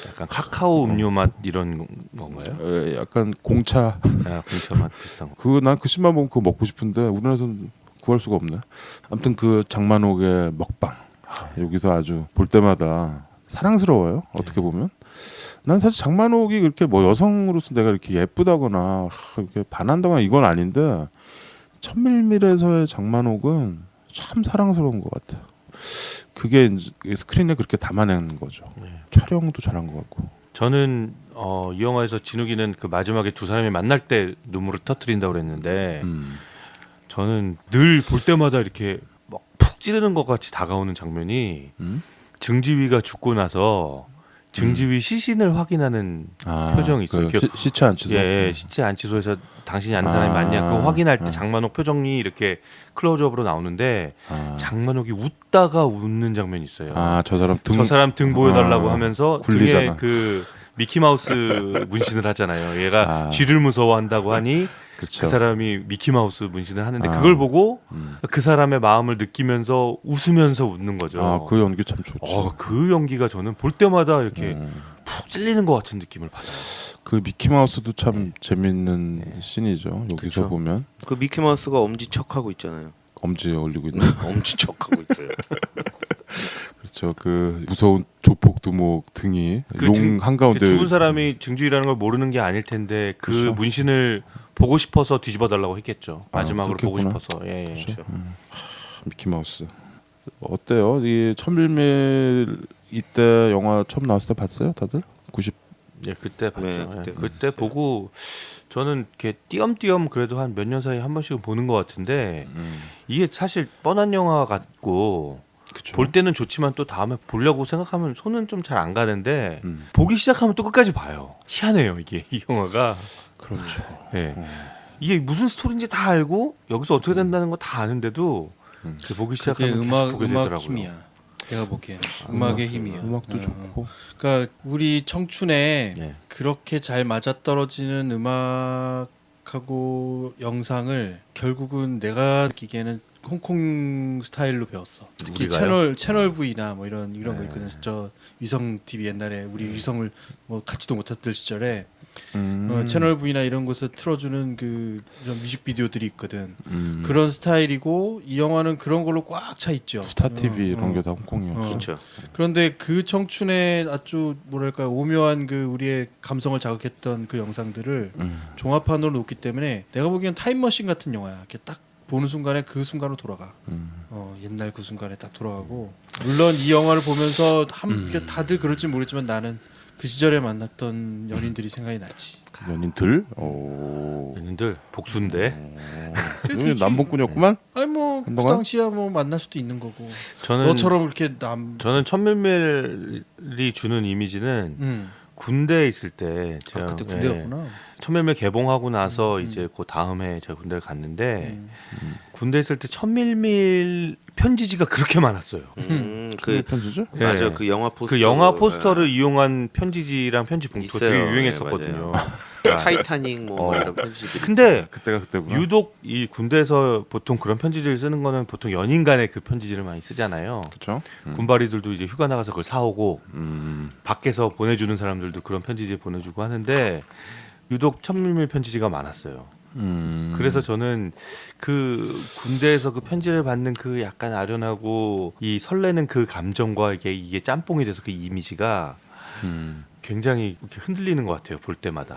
S6: 약간 카카오 음료 맛 이런 건가요?
S1: 약간 공차.
S6: 아, 공차 맛 비슷한 거.
S1: 난 그 신만 보면 그거 먹고 싶은데 우리나라에서는 구할 수가 없네. 아무튼 그 장만옥의 먹방 여기서 아주 볼 때마다 사랑스러워요. 어떻게 보면 난 사실 장만옥이 그렇게 뭐 여성으로서 내가 이렇게 예쁘다거나 이렇게 반한다거나 이건 아닌데 천밀밀에서의 장만옥은 참 사랑스러운 것 같아. 그게 이제 스크린에 그렇게 담아내는 거죠. 촬영도 잘한 것 같고.
S6: 저는 이 영화에서 진욱이는 그 마지막에 두 사람이 만날 때 눈물을 터뜨린다고 그랬는데 저는 늘 볼 때마다 이렇게 막 푹 찌르는 것 같이 다가오는 장면이 증지위가 죽고 나서 증지위 시신을 확인하는
S1: 아,
S6: 표정이 있어요.
S1: 그 시체 안치소.
S6: 예, 시체 안치소에서 당신이 아는 사람이 맞냐 그거 확인할 때 장만옥 표정이 이렇게 클로즈업으로 나오는데 장만옥이 웃다가 웃는 장면이 있어요.
S1: 저 사람 등
S6: 저 사람 등 보여달라고 하면서
S1: 굴리잖아.
S6: 등에 그 미키마우스 문신을 하잖아요. 얘가 쥐를 무서워한다고 하니
S1: 그렇죠.
S6: 그 사람이 미키마우스 문신을 하는데 그걸 보고 그 사람의 마음을 느끼면서 웃으면서 웃는 거죠.
S1: 그 연기 참 좋지.
S6: 그 연기가 저는 볼 때마다 이렇게 푹 찔리는 것 같은 느낌을 받아요.
S1: 그 미키마우스도 참 재밌는 씬이죠. 여기서
S4: 그쵸.
S1: 보면
S4: 그 미키마우스가 엄지척하고 있잖아요.
S1: 엄지 올리고 있는.
S4: 엄지척하고 있어요.
S1: 그렇죠. 그 무서운 조폭 두목 등이
S6: 그
S1: 용 한가운데
S6: 죽은 사람이 증주이라는 걸 모르는 게 아닐 텐데 그
S1: 그렇죠.
S6: 문신을 보고 싶어서 뒤집어 달라고 했겠죠. 마지막으로 보고
S1: 그렇겠구나.
S6: 싶어서. 예, 예.
S1: 그렇죠. 미키마우스 어때요? 이 천밀밀 이때 영화 처음 나왔을 때 봤어요, 다들? 90
S6: 예, 그때 봤죠.
S4: 네,
S6: 예,
S4: 그때
S6: 그때 보고 저는 이렇게 띄엄띄엄 그래도 한 몇 년 사이에 한 번씩은 보는 것 같은데 이게 사실 뻔한 영화 같고
S1: 그쵸.
S6: 볼 때는 좋지만 또 다음에 보려고 생각하면 손은 좀 잘 안 가는데
S1: 음.
S6: 보기 시작하면 또 끝까지 봐요. 희한해요 이게 이 영화가.
S1: 그렇죠.
S6: 예. 이게 무슨 스토리인지 다 알고 여기서 어떻게 된다는 거 다 아는데도 이렇게 보기
S2: 그게
S6: 시작하면 계속 보게
S2: 음악
S6: 되더라고요.
S2: 힘이야. 내가 보기엔 음악의 힘이야.
S1: 음악도 좋고.
S2: 그러니까 우리 청춘에
S6: 네.
S2: 그렇게 잘 맞아떨어지는 음악하고 영상을 결국은 내가 느끼기에는 홍콩 스타일로 배웠어. 특히
S6: 우리가요?
S2: 채널 V나 뭐 이런 거 있거든. 저 위성 TV 옛날에 우리 위성을 뭐 갖지도 못했던 시절에 채널 V나 이런 곳에 틀어주는 그 이런 뮤직비디오들이 있거든. 그런 스타일이고 이 영화는 그런 걸로 꽉 차 있죠.
S1: 스타 TV 이런 게 다 홍콩이었죠.
S4: 그렇죠.
S2: 그런데 그 청춘의 아주 뭐랄까 오묘한 그 우리의 감성을 자극했던 그 영상들을 종합판으로 놓기 때문에 내가 보기엔 타임머신 같은 영화야. 이렇게 딱 보는 순간에 그 순간으로 돌아가. 옛날 그 순간에 딱 돌아가고. 물론 이 영화를 보면서 다들 그럴지 모르겠지만 나는 그 시절에 만났던 연인들이 생각이 나지.
S1: 연인들?
S6: 연인들 복수인데
S1: 여기 남봉꾼이었구만.
S2: 아니 뭐 그
S1: 한동안?
S2: 당시야 뭐 만날 수도 있는 거고.
S6: 저는
S2: 너처럼 그렇게
S6: 저는 천밀밀이 주는 이미지는 군대에 있을 때 제가
S2: 그때 군대였구나.
S6: 천밀밀 개봉하고 나서 이제 그 다음에 제가 군대를 갔는데 군대에 있을 때 천밀밀 편지지가 그렇게 많았어요.
S4: 그
S1: 편지죠?
S4: 맞아
S6: 예.
S4: 그 영화 포스터
S6: 그 영화 포스터를 이용한 편지지랑 편지 봉투가
S4: 있어요.
S6: 되게
S4: 네,
S6: 유행했었거든요.
S4: 타이타닉 뭐 이런 편지들.
S6: 근데
S1: 그때가 그때구나.
S6: 유독 이 군대에서 보통 그런 편지지를 쓰는 거는 보통 연인 간의 그 편지지를 많이 쓰잖아요.
S1: 그렇죠.
S6: 군바리들도 이제 휴가 나가서 그걸 사오고 밖에서 보내주는 사람들도 그런 편지지 보내주고 하는데 유독 천밀밀 편지지가 많았어요. 그래서 저는 그 군대에서 그 편지를 받는 그 약간 아련하고 이 설레는 그 감정과 이게 짬뽕이 돼서 그 이미지가 굉장히 이렇게 흔들리는 것 같아요. 볼 때마다.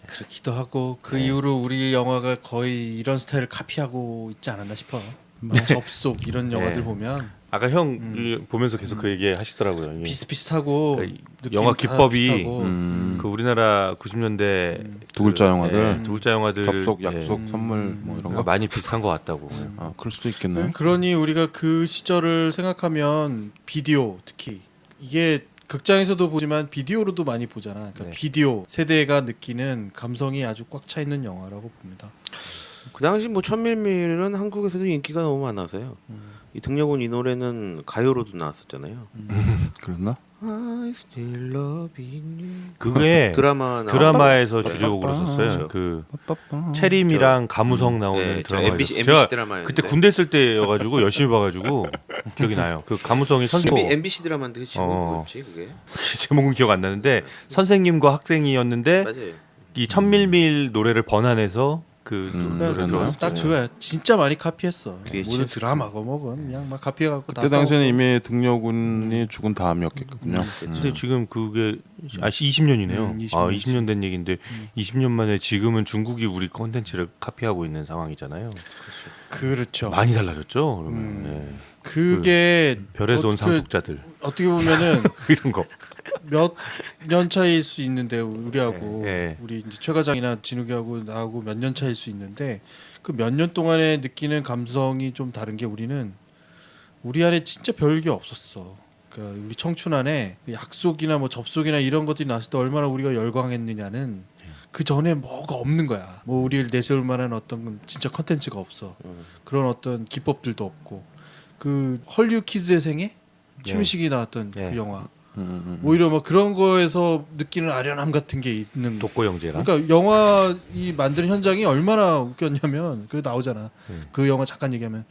S2: 그렇기도 하고 그 이후로 우리 영화가 거의 이런 스타일을 카피하고 있지 않았나 싶어. 접속 이런 영화들 보면
S6: 아까 형 보면서 계속 그 얘기 하시더라고요. 이게
S2: 비슷비슷하고
S6: 그러니까
S2: 느낌
S6: 영화
S2: 다
S6: 기법이
S2: 비슷하고.
S6: 그 우리나라 90년대
S1: 두 글자 영화들.
S6: 두 글자 영화들
S1: 접속,
S6: 예,
S1: 약속, 선물 뭐 이런 거.
S6: 많이 비슷한 것 같다고.
S1: 그럴 수도 있겠네요.
S2: 그러니 우리가 그 시절을 생각하면 비디오 특히 이게 극장에서도 보지만 비디오로도 많이 보잖아. 그러니까
S6: 네.
S2: 비디오 세대가 느끼는 감성이 아주 꽉 차 있는 영화라고 봅니다.
S4: 그 당시 뭐 천밀밀은 한국에서도 인기가 너무 많아서요. 이 등려군 이 노래는 가요로도 나왔었잖아요.
S1: 그랬나?
S4: I still loving you.
S6: 그게 드라마에서 주제곡으로
S1: 빰빰.
S6: 썼어요. 그
S1: 빠빠빠.
S6: 체림이랑 가무성 나오는
S4: 네,
S6: 드라마.
S4: MBC
S6: 제가
S4: 드라마였는데.
S6: 그때 군대 있을 때여가지고 열심히 봐가지고 기억이 나요. 그 가무성이 선생님
S4: MBC 드라마인데 그 제목이 뭐였지 그게?
S6: 제목은 기억 안 나는데 선생님과 학생이었는데
S4: 맞아요.
S6: 이 천밀밀 노래를 번안해서 그 노래를
S1: 그랬나요?
S6: 들었어요.
S2: 딱 그거야. 진짜 많이 카피했어.
S4: 그게
S2: 모든
S4: 진짜
S2: 드라마고 뭐건 그냥 막 카피해갖고 다
S1: 그때 당시에는
S2: 싸우고.
S1: 이미 등려군이 죽은 다음이었겠군요.
S6: 근데 지금 그게 20년이네요.
S2: 20년.
S6: 아 20년 된 얘기인데 20년 만에 지금은 중국이 우리 콘텐츠를 카피하고 있는 상황이잖아요.
S2: 그렇죠.
S6: 많이 달라졌죠. 그러면 네.
S2: 그게
S6: 별에서 온 상속자들
S2: 어떻게 보면은
S6: 이런 거.
S2: 몇 년 차일 수 있는데 우리하고
S6: 네.
S2: 우리 이제 최 과장이나 진욱이하고 나하고 몇 년 차일 수 있는데 그 몇 년 동안에 느끼는 감성이 좀 다른 게 우리는 우리 안에 진짜 별게 없었어. 그러니까 우리 청춘 안에 약속이나 뭐 접속이나 이런 것들이 나왔을 때 얼마나 우리가 열광했느냐는 그 전에 뭐가 없는 거야. 뭐 우리를 내세울 만한 어떤 진짜 컨텐츠가 없어. 그런 어떤 기법들도 없고 그 헐리우드 키즈의 생애 최민식이 나왔던
S6: 예.
S2: 그 영화 오히려 막 그런 거에서 느끼는 아련함 같은 게 있는 거.
S6: 독고 영재가.
S2: 그러니까 영화 이 만드는 현장이 얼마나 웃겼냐면 그 나오잖아. 그 영화 잠깐 얘기하면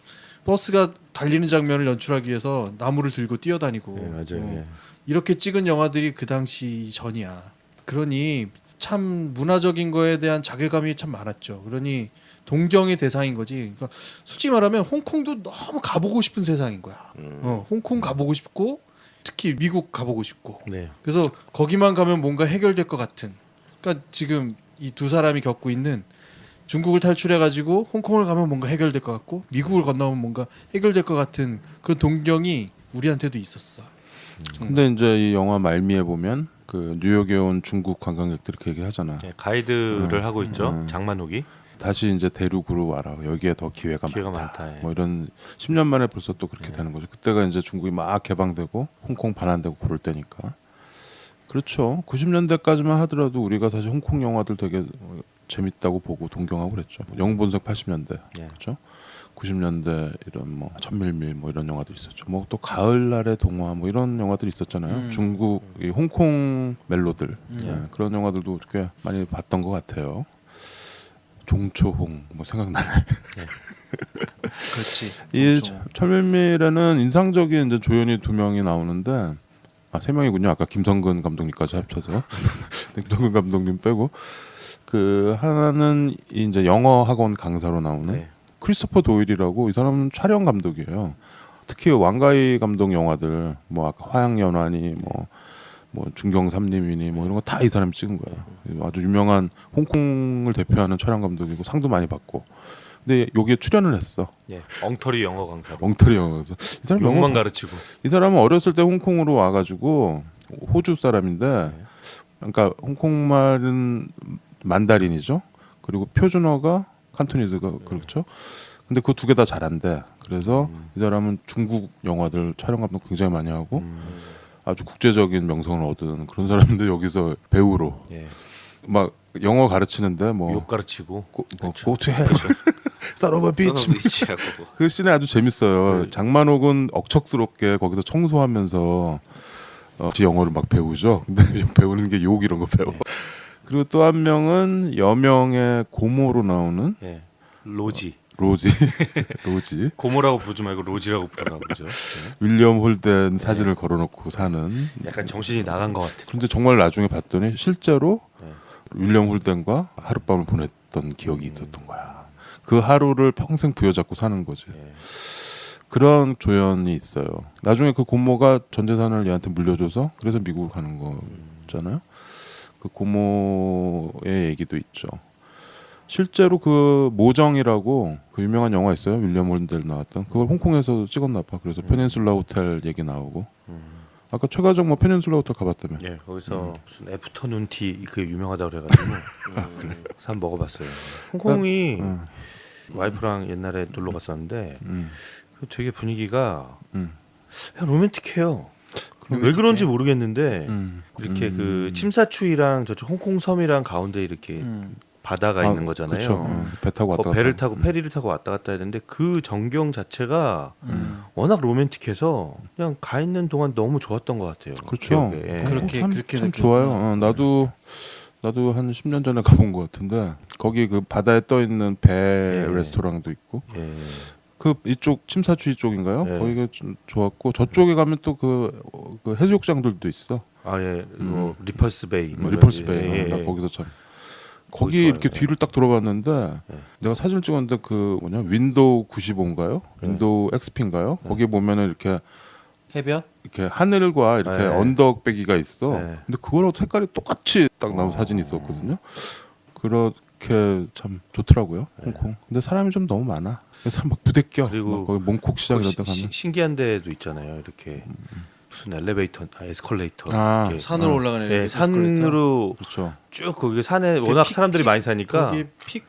S2: 버스가 달리는 장면을 연출하기 위해서 나무를 들고 뛰어다니고
S6: 예, 맞아요. 예.
S2: 이렇게 찍은 영화들이 그 당시 전이야. 그러니 참 문화적인 거에 대한 자괴감이 참 많았죠. 그러니 동경의 대상인 거지. 그러니까 솔직히 말하면 홍콩도 너무 가보고 싶은 세상인 거야. 홍콩 가보고 싶고 특히 미국 가보고 싶고.
S6: 네.
S2: 그래서 거기만 가면 뭔가 해결될 것 같은. 그러니까 지금 이 두 사람이 겪고 있는 중국을 탈출해가지고 홍콩을 가면 뭔가 해결될 것 같고 미국을 건너면 뭔가 해결될 것 같은 그런 동경이 우리한테도 있었어.
S1: 근데 이제 이 영화 말미에 보면 그 뉴욕에 온 중국 관광객들이 그 얘기하잖아.
S6: 예, 가이드를 하고 있죠. 장만옥이.
S1: 다시 이제 대륙으로 와라. 여기에 더 기회가 많다. 뭐 이런 10년 만에 벌써 또 그렇게 되는 거죠. 그때가 이제 중국이 막 개방되고 홍콩 반환되고 그럴 때니까. 그렇죠. 90년대까지만 하더라도 우리가 사실 홍콩 영화들 되게 재밌다고 보고 동경하고 그랬죠. 영본색 80년대.
S6: 예.
S1: 그렇죠. 90년대 이런 뭐 천밀밀 뭐 이런 영화들 있었죠. 뭐 또 가을날의 동화 뭐 이런 영화들이 있었잖아요. 중국 이 홍콩 멜로들 그런 영화들도 꽤 많이 봤던 것 같아요. 종초홍 뭐 생각나네.
S2: 그렇지.
S1: 이 천밀밀에는 인상적인 이제 조연이 2명이 나오는데 3명이군요. 아까 김성근 감독님까지 합쳐서 김성근 감독님 빼고 그 하나는 이제 영어 학원 강사로 나오는
S6: 네.
S1: 크리스토퍼 도일이라고 이 사람은 촬영 감독이에요. 특히 왕가희 감독 영화들 뭐 아까 화양연화니 뭐 중경삼림이니 뭐 이런 거 다 이 사람이 찍은 거예요. 아주 유명한 홍콩을 대표하는 촬영 감독이고 상도 많이 받고. 근데 여기에 출연을 했어.
S6: 예. 엉터리 영어 강사로.
S1: 엉터리 영어에서 이 사람 영어
S6: 욕만 가르치고.
S1: 이 사람은 어렸을 때 홍콩으로 와가지고 호주 사람인데, 그러니까 홍콩말은 만다린이죠. 그리고 표준어가 칸토니즈가 그렇죠. 근데 그 두 개 다 잘한대. 그래서 이 사람은 중국 영화들 촬영 감독 굉장히 많이 하고 아주 국제적인 명성을 얻은 그런 사람인데 여기서 배우로
S6: 예.
S1: 막 영어 가르치는데 뭐
S6: 욕 가르치고.
S1: go to hell, son of a bitch.
S4: 비치하고
S1: 그 씬이 아주 재밌어요.
S6: 네.
S1: 장만옥은 억척스럽게 거기서 청소하면서 지 영어를 막 배우죠. 근데 배우는 게 욕 이런 거 배워. 그리고 또 한 명은 여명의 고모로 나오는
S6: 예. 로지.
S1: 로지. 로지.
S6: 고모라고 부르지 말고 로지라고 부르라고 그러죠. 예.
S1: 윌리엄 홀덴 사진을 걸어놓고 사는.
S6: 약간 정신이 나간 것 같아.
S1: 근데 정말 나중에 봤더니 실제로
S6: 네.
S1: 윌리엄 홀덴과 하룻밤을 보냈던 기억이 있었던 거야. 그 하루를 평생 부여잡고 사는 거지.
S6: 예.
S1: 그런 조연이 있어요. 나중에 그 고모가 전 재산을 얘한테 물려줘서 그래서 미국을 가는 거잖아요. 그 고모의 얘기도 있죠. 실제로 그 모정이라고 그 유명한 영화 있어요. 윌리엄 홀덴 나왔던 그걸 홍콩에서 찍었나 봐. 그래서 페닌슐라 호텔 얘기 나오고. 아까 최가정 뭐 페닌슐라 호텔 가봤다며.
S6: 예, 거기서 무슨 애프터눈 티 그 유명하다고 그래가지고 산 먹어봤어요. 홍콩이 와이프랑 옛날에 놀러 갔었는데 되게 분위기가 그냥 로맨틱해요. 왜 그런지 모르겠는데 이렇게 그 침사추이랑 저쪽 홍콩 섬이랑 가운데 이렇게 바다가 있는 거잖아요.
S1: 그렇죠. 배 타고 왔다 갔다.
S6: 배를 타고 페리를 타고 왔다 갔다 했는데 그 전경 자체가 워낙 로맨틱해서 그냥 가 있는 동안 너무 좋았던 것 같아요.
S1: 그렇죠.
S6: 기억에. 예.
S2: 그렇게
S1: 참
S2: 느끼는구나.
S1: 좋아요. 나도 한 10년 전에 가본 것 같은데 거기 그 바다에 떠 있는 배 레스토랑도 있고
S6: 예.
S1: 그 이쪽 침사추이 쪽인가요?
S6: 네.
S1: 거기가 좀 좋았고 저쪽에 가면 또 그 해수욕장들도 있어.
S6: 아 예, 뭐 리펄스 베이, 뭐
S1: 리펄스
S6: 이런-
S1: 베이.
S6: 예, 예.
S1: 나 거기서 참
S6: 거기
S1: 거기
S6: 좋아요.
S1: 이렇게
S6: 네.
S1: 뒤를 딱 돌아봤는데 내가 사진을 찍었는데 그 윈도우 95인가요? 윈도우 XP인가요? 거기 보면은 이렇게
S2: 해변?
S1: 하늘과 이렇게
S6: 네.
S1: 언덕배기가 있어.
S6: 네.
S1: 근데 그거랑 색깔이 똑같이 딱 나온 사진이 있었거든요. 그렇게 참 좋더라고요. 홍콩. 근데 사람이 좀 너무 많아. 사람 막 부대껴.
S6: 그리고
S1: 막 거기 몽콕 시장 이런 데
S6: 시-
S1: 가면.
S6: 신기한 데도 있잖아요. 이렇게 무슨 엘리베이터, 에스컬레이터
S1: 아,
S6: 이렇게
S2: 산으로 올라가는
S6: 예,
S2: 에스컬레이터?
S6: 산으로
S1: 그렇죠.
S6: 쭉 거기 산에 워낙
S2: 픽-
S6: 사람들이
S2: 픽-
S6: 많이 사니까
S2: 거기 픽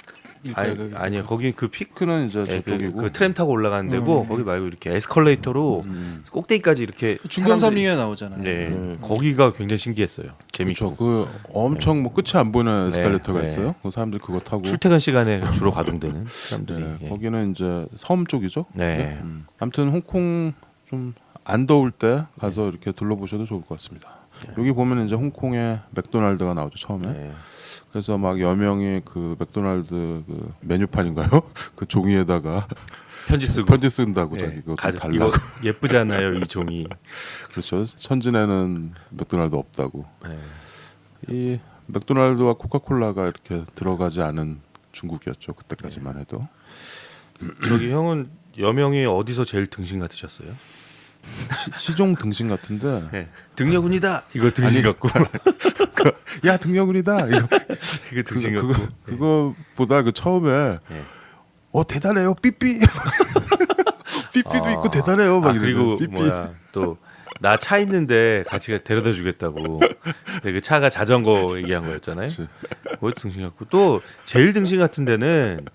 S6: 아니요. 거기 그 픽.
S1: 피크는 이제
S6: 그
S1: 저쪽이고
S6: 트램 타고 올라가는 데고 거기 말고 이렇게 에스컬레이터로 꼭대기까지 이렇게
S2: 중경삼링에 나오잖아요.
S6: 네, 거기가 굉장히 신기했어요. 재밌고
S1: 그렇죠. 그 엄청 뭐 끝이 안 보이는 에스컬레이터가
S6: 네.
S1: 있어요. 그 사람들이 그거 타고
S6: 출퇴근 시간에 주로 가동되는 사람들이.
S1: 네,
S6: 예.
S1: 거기는 이제 섬 쪽이죠.
S6: 네.
S1: 아무튼 홍콩 좀 안 더울 때 가서 이렇게 둘러보셔도 좋을 것 같습니다. 여기 보면 이제 홍콩에 맥도날드가 나오죠 처음에.
S6: 네.
S1: 그래서 막 여명이 그 맥도날드 그 메뉴판인가요? 그 종이에다가
S6: 편지 쓰고
S1: 편지 쓴다고 자기
S6: 예.
S1: 그거
S6: 가-
S1: 좀 달라고.
S6: 이거 예쁘잖아요 이 종이.
S1: 그렇죠. 천진에는 맥도날드 없다고.
S6: 네.
S1: 이 맥도날드와 코카콜라가 이렇게 들어가지 않은 중국이었죠 그때까지만 해도.
S6: 저기 형은 여명이 어디서 제일 등신 같으셨어요?
S1: 시종 등신 같은데.
S6: 네. 등려군이다. 이거 등신
S1: 아니,
S6: 같고.
S1: 야 등려군이다. 이거
S6: 이거 등신 같고.
S1: 그거보다 그 처음에
S6: 네.
S1: 대단해요 삐삐. 삐삐도 있고 대단해요 막
S6: 그리고
S1: 이러죠. 삐삐.
S6: 뭐야 또 나 차 있는데 같이 데려다 주겠다고. 근데 그 차가 자전거 얘기한 거였잖아요.
S1: 그치.
S6: 그거 등신 같고 또 제일 등신 같은 데는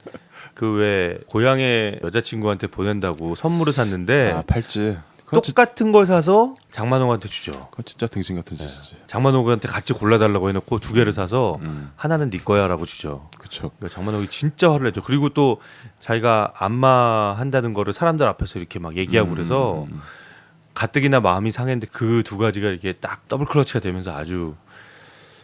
S6: 그 왜 고향에 여자친구한테 보낸다고 선물을 샀는데
S1: 아 팔찌. 그건,
S6: 똑같은 걸 사서 장만홍한테 주죠.
S1: 그건 진짜 등신 같은 짓이지.
S6: 장만홍한테 같이 골라달라고 해놓고 두 개를 사서 하나는 네 거야라고 주죠.
S1: 그렇죠.
S6: 그러니까 장만홍이 진짜 화를 내죠. 그리고 또 자기가 안마한다는 거를 사람들 앞에서 이렇게 막 얘기하고 그래서 가뜩이나 마음이 상했는데 그 두 가지가 이렇게 딱 더블 클러치가 되면서 아주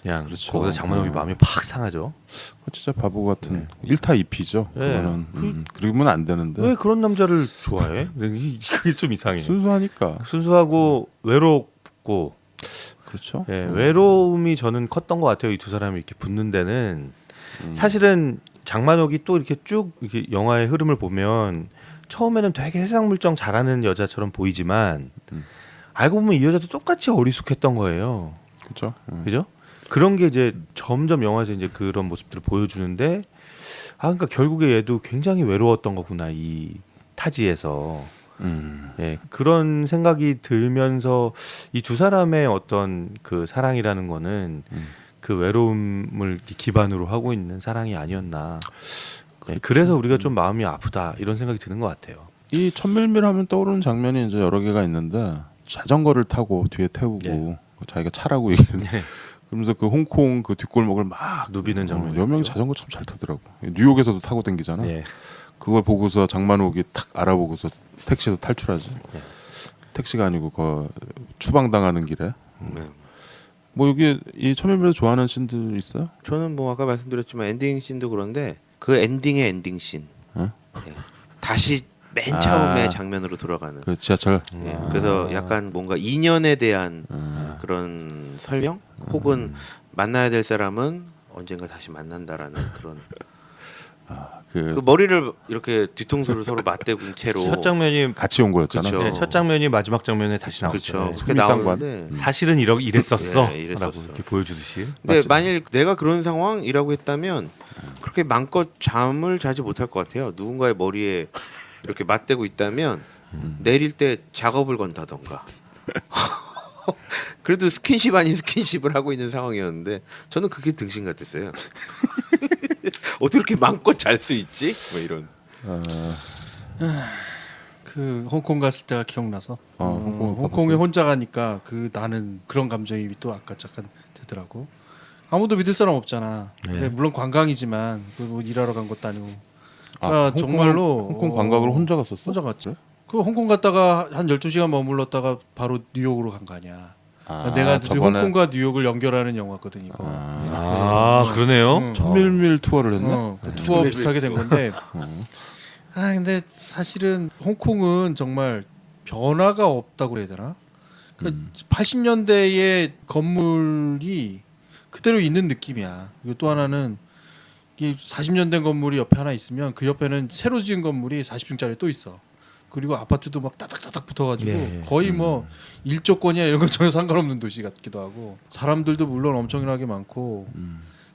S6: 그냥
S1: 그렇죠.
S6: 거기서 장만홍이 마음이 팍 상하죠.
S1: 그건 진짜 바보 같은 1타 2피죠.
S6: 네.
S1: 그거는 그러면 안 되는데.
S6: 왜 그런 남자를 좋아해? 그게 좀 이상해.
S1: 순수하니까.
S6: 순수하고 외롭고
S1: 그렇죠.
S6: 예, 외로움이 저는 컸던 것 같아요. 이 두 사람이 이렇게 붙는 데는 사실은 장만옥이 또 이렇게 쭉 이렇게 영화의 흐름을 보면 처음에는 되게 세상 물정 잘하는 여자처럼 보이지만 알고 보면 이 여자도 똑같이 어리숙했던 거예요.
S1: 그렇죠.
S6: 그죠? 그런 게 이제 점점 영화에서 이제 그런 모습들을 보여주는데 그러니까 결국에 얘도 굉장히 외로웠던 거구나 이 타지에서. 예, 그런 생각이 들면서 이 두 사람의 어떤 그 사랑이라는 거는 그 외로움을 기반으로 하고 있는 사랑이 아니었나. 예, 그래서 우리가 좀 마음이 아프다 이런 생각이 드는 것 같아요.
S1: 이 천밀밀하면 떠오르는 장면이 이제 여러 개가 있는데 자전거를 타고 뒤에 태우고
S6: 예.
S1: 자기가 차라고 얘기하는.
S6: 예.
S1: 그러면서 그 홍콩 그 뒷골목을 막
S6: 누비는 장면이
S1: 여명이
S6: 있죠.
S1: 자전거 참 잘 타더라고. 뉴욕에서도 타고 댕기잖아.
S6: 예.
S1: 그걸 보고서 장만옥이 탁 알아보고서 택시에서 탈출하지.
S6: 예.
S1: 택시가 아니고 그 추방당하는 길에.
S4: 네.
S1: 뭐 여기 이 천밀밀에서 좋아하는 씬들 있어요?
S4: 저는 뭐 아까 말씀드렸지만 엔딩 씬도 그런데 그 엔딩의 엔딩 씬.
S1: 어?
S4: 예. 다시 맨 처음에
S1: 아.
S4: 장면으로 돌아가는.
S1: 그 지하철.
S4: 예. 그래서 약간 뭔가 인연에 대한 그런 설명 혹은 만나야 될 사람은 언젠가 다시 만난다라는 그런 그 머리를 이렇게 뒤통수를 서로 맞대고 채로
S6: 첫 장면이
S1: 같이 온 거였잖아.
S4: 그쵸.
S6: 예, 첫 장면이 마지막 장면에 다시 나오죠.
S4: 그렇죠.
S6: 예.
S4: 그렇게
S1: 일상관.
S4: 나오는데
S6: 사실은 이랬었어.
S4: 예, 이랬었어.
S6: 라고 이렇게 보여주듯이.
S4: 근데
S1: 맞지.
S4: 만일 내가 그런 상황이라고 했다면 그렇게 마음껏 잠을 자지 못할 것 같아요. 누군가의 머리에 이렇게 맞대고 있다면 내릴 때 작업을 건다던가. 그래도 스킨십 아닌 스킨십을 하고 있는 상황이었는데 저는 그게 등신 같았어요. 어떻게 이렇게 마음껏 잘 수 있지? 뭐 이런.
S2: 그 홍콩 갔을 때가 기억나서
S1: 홍콩
S2: 홍콩에 혼자 가니까 그 나는 그런 감정이 또 아까 잠깐 되더라고. 아무도 믿을 사람 없잖아. 근데 물론 관광이지만 뭐 일하러 간 것도 아니고. 그러니까 정말로
S1: 홍콩 관광을 혼자 갔었어?
S2: 혼자 갔죠. 그 홍콩 갔다가 한 12시간 머물렀다가 바로 뉴욕으로 간 거 아니야. 내가
S1: 저번에
S2: 홍콩과 뉴욕을 연결하는 영화거든 이거.
S6: 그러네요.
S1: 천밀밀 투어를 했나?
S2: 투어 비슷하게 된 건데. 근데 사실은 홍콩은 정말 변화가 없다고 그래야 되나? 그러니까 80년대의 건물이 그대로 있는 느낌이야. 그리고 또 하나는 이게 40년 된 건물이 옆에 하나 있으면 그 옆에는 새로 지은 건물이 40층짜리 또 있어. 그리고 아파트도 막 따닥따닥 붙어가지고
S6: 예.
S2: 거의 뭐 일조권이나 이런 건 전혀 상관없는 도시 같기도 하고 사람들도 물론 엄청나게 많고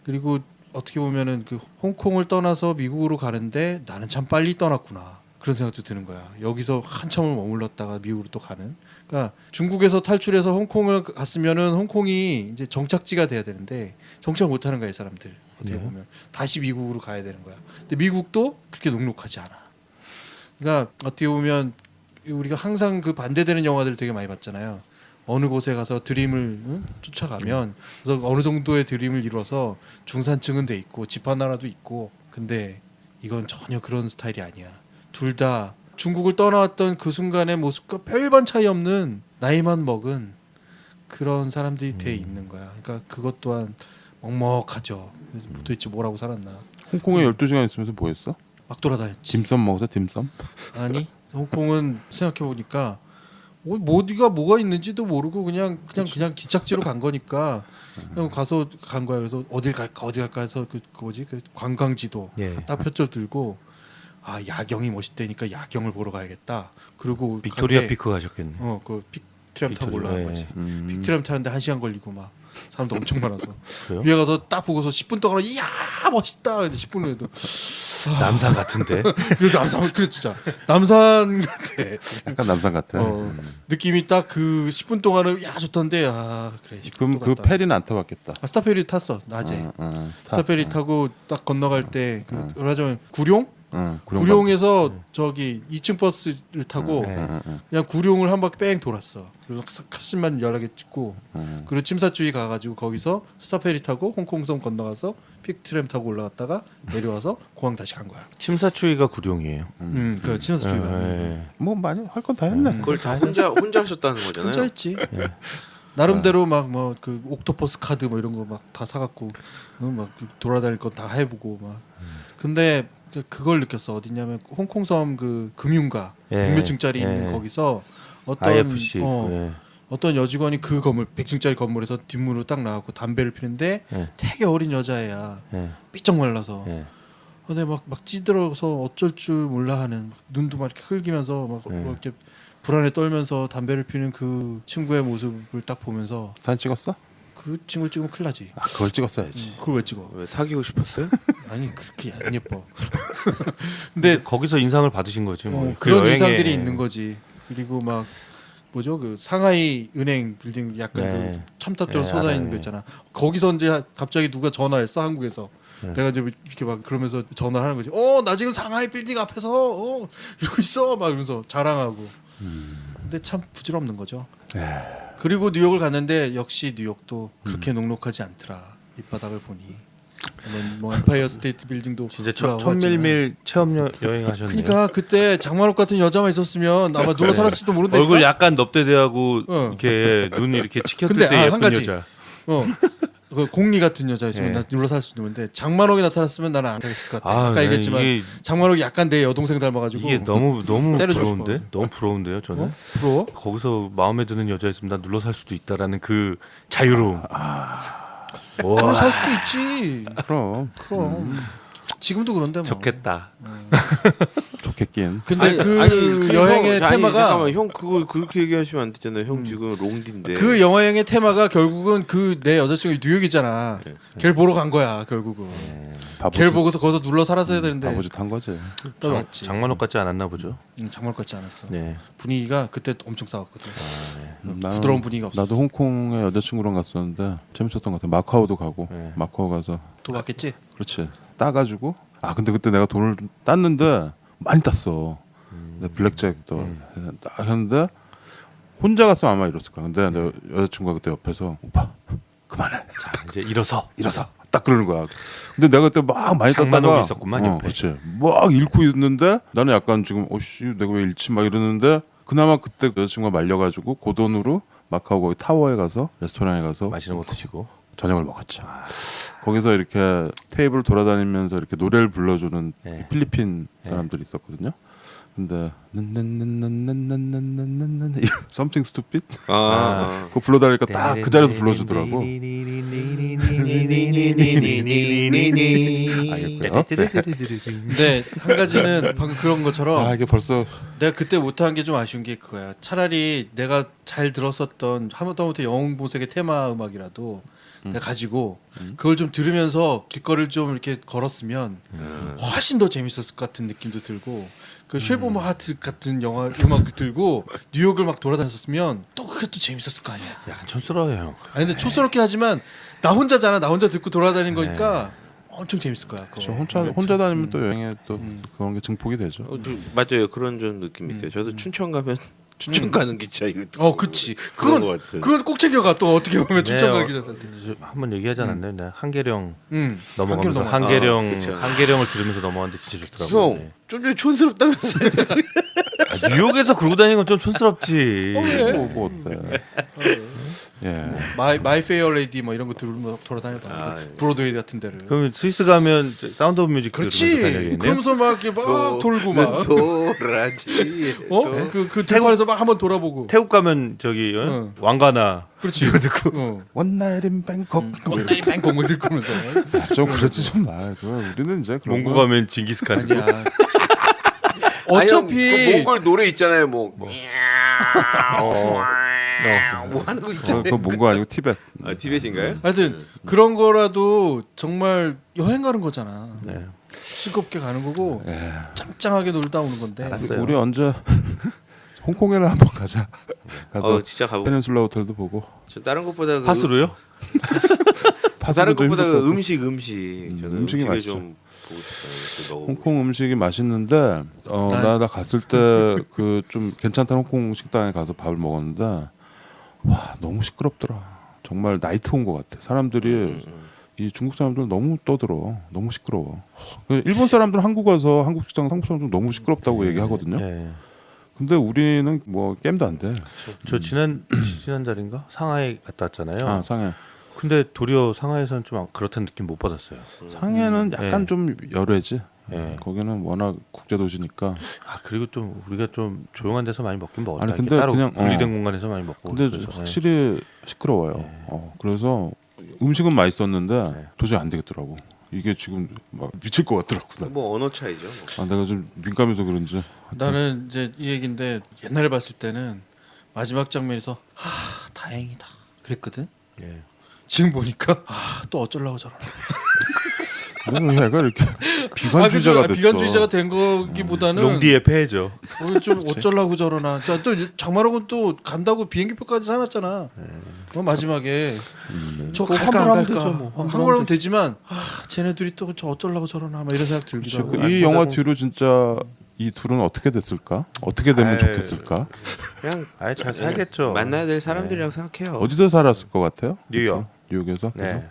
S2: 그리고 어떻게 보면은 그 홍콩을 떠나서 미국으로 가는데 나는 참 빨리 떠났구나 그런 생각도 드는 거야. 여기서 한참을 머물렀다가 미국으로 또 가는. 그러니까 중국에서 탈출해서 홍콩을 갔으면은 홍콩이 이제 정착지가 돼야 되는데 정착 못하는 거야 이 사람들. 어떻게 보면 다시 미국으로 가야 되는 거야. 근데 미국도 그렇게 녹록하지 않아. 그러니까 어떻게 보면 우리가 항상 그 반대되는 영화들을 되게 많이 봤잖아요. 어느 곳에 가서 드림을 쫓아가면 그래서 어느 정도의 드림을 이뤄서 중산층은 돼 있고 집 하나라도 있고 근데 이건 전혀 그런 스타일이 아니야. 둘 다 중국을 떠나왔던 그 순간의 모습과 별반 차이 없는 나이만 먹은 그런 사람들이 돼 있는 거야. 그러니까 그것 또한 먹먹하죠. 도대체 뭐라고 살았나.
S1: 홍콩에 12시간 있으면서 뭐 했어?
S2: 막 돌아다녔지.
S1: 딤섬 먹어서 딤섬?
S2: 아니 홍콩은 생각해 보니까 어디가 뭐가 있는지도 모르고 그냥 기착지로 간 거니까 그냥 가서 간 거야. 그래서 어딜 갈까 해서 그 뭐지 그 관광지도
S6: 예.
S2: 딱 펼쳐 들고 아 야경이 멋있다니까 야경을 보러 가야겠다. 그리고
S6: 빅토리아
S2: 간 게,
S6: 피크 가셨겠네.
S2: 그 빅트램 타고
S6: 빅토리아,
S2: 올라간
S6: 예.
S2: 거지. 빅트램 타는데 1시간 걸리고 막 사람도 엄청 많아서
S6: 그래요?
S2: 위에 가서 딱 보고서 10분 동안 이야 멋있다. 근데 10분 후에도
S6: 남산 같은데.
S2: 그 남산 그래 진짜 남산 같아.
S1: 약간 남산 같아.
S2: 느낌이 딱 그 10분 동안은 야 좋던데 아 그래 10분
S1: 그럼 그 페리는 안 타봤겠다.
S2: 스타페리 탔어 낮에
S1: 스타.
S2: 스타페리 타고 딱 건너갈 때그 말하자면 구룡
S1: 구룡
S2: 구룡에서 저기 2층 버스를 타고
S6: 네.
S2: 그냥 구룡을 한 바퀴 뺑 돌았어. 그래서 사진만 여러 개 찍고 그리고 침사주의 가가지고 거기서 스타페리 타고 홍콩섬 건너가서 픽트램 타고 올라갔다가 내려와서 공항 다시 간 거야.
S6: 침사추이가 구룡이에요.
S2: 그 침사주의가
S6: 예.
S1: 뭐 많이 할 건 다 했네.
S4: 그걸 다 혼자 하셨다는 거잖아요.
S2: 혼자 했지. 나름대로 막 뭐 그 옥토퍼스 카드 뭐 이런 거 막 다 사갖고 막 돌아다닐 거 다 해보고 막. 근데 그걸 느꼈어. 어디냐면 홍콩섬 그 금융가
S6: 예.
S2: 100몇 층짜리 있는
S6: 예.
S2: 거기서 어떤
S6: IFC. 예.
S2: 어떤 여직원이 그 건물 100층짜리 건물에서 뒷문으로 딱 나가고 담배를 피는데
S6: 예.
S2: 되게 어린 여자애야.
S6: 예.
S2: 삐쩍 말라서.
S6: 예.
S2: 근데 막 찌들어서 어쩔 줄 몰라 하는 눈도 막 이렇게 흘기면서 막 이렇게 불안에 떨면서 담배를 피는 그 친구의 모습을 딱 보면서
S1: 사진 찍었어?
S2: 그 친구를 찍으면 큰일 나지.
S1: 아 그걸 찍었어야지.
S2: 그걸 왜 찍어?
S4: 왜 사귀고 싶었어요?
S2: 아니 그렇게 안 예뻐. 근데
S6: 거기서 인상을 받으신 거지 뭐. 그
S2: 그런
S6: 여행에-
S2: 인상들이 있는 거지. 그리고 막 뭐죠 그 상하이 은행 빌딩 약간
S6: 네.
S2: 그 첨탑처럼
S6: 네,
S2: 쏟아 있는
S6: 알아요.
S2: 거 있잖아. 거기서 이제 갑자기 누가 전화를 했어 한국에서. 내가 이제 이렇게 막 그러면서 전화를 하는 거지. 나 지금 상하이 빌딩 앞에서 이러고 있어 막 이러면서 자랑하고. 근데 참 부질없는 거죠. 그리고 뉴욕을 갔는데 역시 뉴욕도 그렇게 녹록하지 않더라. 밑바닥을 보니. 뭐 엠파이어 스테이트 빌딩도
S6: 진짜
S2: 올라가고 했지만.
S6: 천밀밀 체험 여행 하셨네요.
S2: 그러니까 그때 장만옥 같은 여자만 있었으면 아마 눌러 살았을지도 모른다니까.
S6: 얼굴 약간 넙대대하고
S2: 어.
S6: 이렇게 눈 이렇게 치켰을
S2: 근데
S6: 때
S2: 한
S6: 예쁜
S2: 가지.
S6: 여자.
S2: 그 공리 같은 여자였으면
S6: 예.
S2: 나 눌러 살 수도 있는데 장만옥이 나타났으면 나는 안 살았을 것 같아. 아까
S6: 난
S2: 얘기했지만
S6: 이게,
S2: 장만옥이 약간 내 여동생 닮아가지고
S6: 이게 너무
S2: 때려주고
S6: 부러운데?
S2: 싶어.
S6: 너무 부러운데요, 저는.
S2: 부러워?
S6: 거기서 마음에 드는 여자 있으면 나 눌러 살 수도 있다라는 그 자유로움.
S2: 눌러 살 수도 있지.
S1: 그럼
S2: 그럼 지금도 그런데 뭐.
S6: 좋겠다.
S1: 좋겠긴.
S2: 근데 그
S4: 근데
S2: 여행의
S4: 형,
S2: 테마가
S4: 잠깐만 형 그거 그렇게 얘기하시면 안 되잖아요. 형 지금 롱디인데.
S2: 그 여행의 테마가 결국은 그 내 여자친구 뉴욕이잖아. 걔를 보러 간 거야 결국은. 걔를 보고서 거기서 눌러 살았어야 되는데
S1: 바보짓 한 거지.
S2: 또 왔지.
S6: 장만옥 같지 않았나 보죠.
S2: 장만옥 같지 않았어.
S6: 네.
S2: 분위기가 그때 엄청 싸웠거든.
S1: 나는-
S2: 부드러운 분위기가 없었어.
S1: 나도 홍콩에 여자친구랑 갔었는데 재밌었던 것 같아. 마카오도 가고
S6: 네.
S1: 마카오 가서
S2: 또 맞겠지?
S1: 그렇지 따가지고 근데 그때 내가 돈을 땄는데 많이 땄어. 내가 블랙잭도 딱 했는데 혼자 갔으면 아마 이랬을 거야. 근데 내 여자친구가 그때 옆에서 오빠 그만해.
S6: 자, 이제 일어서.
S1: 딱 그러는 거야. 근데 내가 그때 막 많이
S6: 장만옥이
S1: 땄다가
S6: 있었구만, 옆에.
S1: 그렇지. 막 잃고 있는데 나는 약간 지금 오씨 내가 왜 잃지 막 이러는데 그나마 그때 여자친구가 말려가지고 그 돈으로 마카오 거기 타워에 가서 레스토랑에 가서
S6: 맛있는 거 드시고.
S1: 저녁을 먹었죠. 거기서 이렇게 테이블 돌아다니면서 이렇게 노래를 불러주는
S6: 네.
S1: 필리핀 사람들이 있었거든요. 근데 Something Stupid 그거 불러다니까 딱 그 자리에서 불러주더라고. 알겠고요.
S2: 근데 한 가지는 방금 그런 것처럼
S1: 이게 벌써
S2: 내가 그때 못한 게 좀 아쉬운 게 그거야. 차라리 내가 잘 들었었던 하다못해 영웅보색의 테마 음악이라도 내가 가지고 그걸 좀 들으면서 길거리를 좀 이렇게 걸었으면 훨씬 더 재밌었을 것 같은 느낌도 들고 그 쉐보모 하트 같은 영화 음악을 들고 뉴욕을 막 돌아다녔었으면 또 그게 또 재밌었을 거 아니야.
S6: 약간 촌스러워요.
S2: 아니 근데 촌스럽긴 하지만 나 혼자잖아. 나 혼자 듣고 돌아다니는 거니까 엄청 재밌을 거야. 그거.
S1: 혼자 다니면 또 여행에 또 그런 게 증폭이 되죠.
S4: 맞아요. 그런 좀 느낌이 있어요. 저도 춘천 가면 춘천 가는 기차 이거
S2: 그치.
S4: 그런 것 같아요.
S2: 그건 꼭 챙겨가. 또 어떻게 보면 춘천 가는 기자한테.
S6: 한번 얘기하지 않았나요? 내가 한계령
S2: 한계령
S6: 넘어가면서
S2: 넘어가.
S6: 한계령
S4: 그쵸.
S6: 한계령을 들으면서 넘어갔는데 진짜 좋더라고요.
S4: 형,
S6: 네.
S4: 좀 전에 촌스럽다면서요.
S6: 뉴욕에서 그러고 다니는 건 좀 촌스럽지.
S1: 뭐 어때? 예.
S2: 마이 페어 레이디 뭐 이런 거 들으면서 돌아다녀봐. 브로드웨이 같은 데를.
S6: 그럼 스위스 가면 사운드 오브 뮤직 들으면서
S2: 그렇지.
S6: 다녀야겠네요.
S2: 그러면서 막 이렇게 막 돌고 막.
S4: 도라지.
S2: 그 들판에서 막 한번 돌아보고.
S6: 태국 가면 저기
S2: 응.
S6: 왕가나
S2: 그렇지. 듣고.
S1: 원나잇인 뱅콕.
S2: 원나잇 뱅콩을 듣고면서.
S1: 좀 그렇지 좀 마. 우리는 이제 그런
S6: 몽고
S1: 거
S6: 가면 징기스칸.
S2: 아니야.
S4: 그
S2: 어차피
S4: 몽골 노래 있잖아요. 뭐
S6: 어.
S4: 하는 거 있잖아요.
S1: 그건 몽고 아니고 티벳.
S4: 아, 티벳인가요?
S2: 하여튼 그런 거라도 정말 여행 가는 거잖아.
S6: 네.
S2: 즐겁게 가는 거고 짱짱하게 놀다 오는 건데.
S6: 알았어요.
S1: 우리 언제 홍콩에를 한번 가자. 가서
S4: 진짜 가보고.
S1: 페닌슐라 호텔도 보고.
S4: 저 다른 것보다
S6: 파스로요?
S4: 다른
S1: 파스도
S4: 것보다
S1: 힘들고.
S4: 음식 저는
S1: 음식이
S4: 음식을
S1: 맛있죠.
S4: 좀 보고 싶어요. 먹어보고.
S1: 홍콩 음식이 맛있는데 나 갔을 때 그 좀 괜찮다는 홍콩 식당에 가서 밥을 먹었는데 와 너무 시끄럽더라. 정말 나이트 온 것 같아. 사람들이 이 중국 사람들은 너무 떠들어. 너무 시끄러워. 일본 사람들은 한국 와서 한국 식당 한국 사람들 너무 시끄럽다고 얘기하거든요.
S6: 네.
S1: 근데 우리는 뭐 게임도 안 돼.
S6: 저 지난달인가 상하이 갔다 왔잖아요.
S1: 아 상해.
S6: 근데 도리어 상하이에서는 좀 그렇다는 느낌 못 받았어요.
S1: 상해는 약간
S6: 네.
S1: 좀 열애지.
S6: 네.
S1: 거기는 워낙 국제 도시니까.
S6: 아 그리고 좀 우리가 좀 조용한 데서 많이 먹긴 먹었다.
S1: 아니,
S6: 이렇게
S1: 근데
S6: 따로
S1: 그냥,
S6: 분리된 공간에서 많이 먹고.
S1: 근데
S6: 그래서,
S1: 확실히 시끄러워요. 그래서 음식은 맛있었는데 도저히 안 되겠더라고. 이게 지금 막 미칠 것 같더라고. 나.
S4: 뭐 언어 차이죠. 뭐.
S1: 내가 좀 민감해서 그런지.
S2: 나는 이제 이 얘긴데 옛날에 봤을 때는 마지막 장면에서 다행이다 그랬거든.
S6: 예.
S2: 지금 보니까 또 어쩌려고 저러나.
S1: 뭐 얘가 이렇게 비관주의자가 됐어.
S2: 비관주의자가 된 거기보다는
S6: 롱디의 폐해죠.
S2: 좀 어쩌려고 저러나. 또 장마록은 또 간다고 비행기표까지 사놨잖아. 마지막에 저
S6: 뭐
S2: 갈까 안
S6: 환불하면
S2: 갈까.
S6: 되죠, 뭐.
S2: 환불하면 되지만 쟤네들이 또 저 어쩌려고 저러나 막 이런 생각 들기도 하고.
S1: 이 영화 뒤로 진짜 이 둘은 어떻게 됐을까? 어떻게 되면
S6: 아이,
S1: 좋겠을까?
S4: 그냥
S6: 아예 잘 살겠죠.
S4: 만나야 될 사람들이라고 생각해요.
S1: 어디서 살았을 것 같아요?
S6: 뉴욕.
S1: 뉴욕에서?
S6: 네.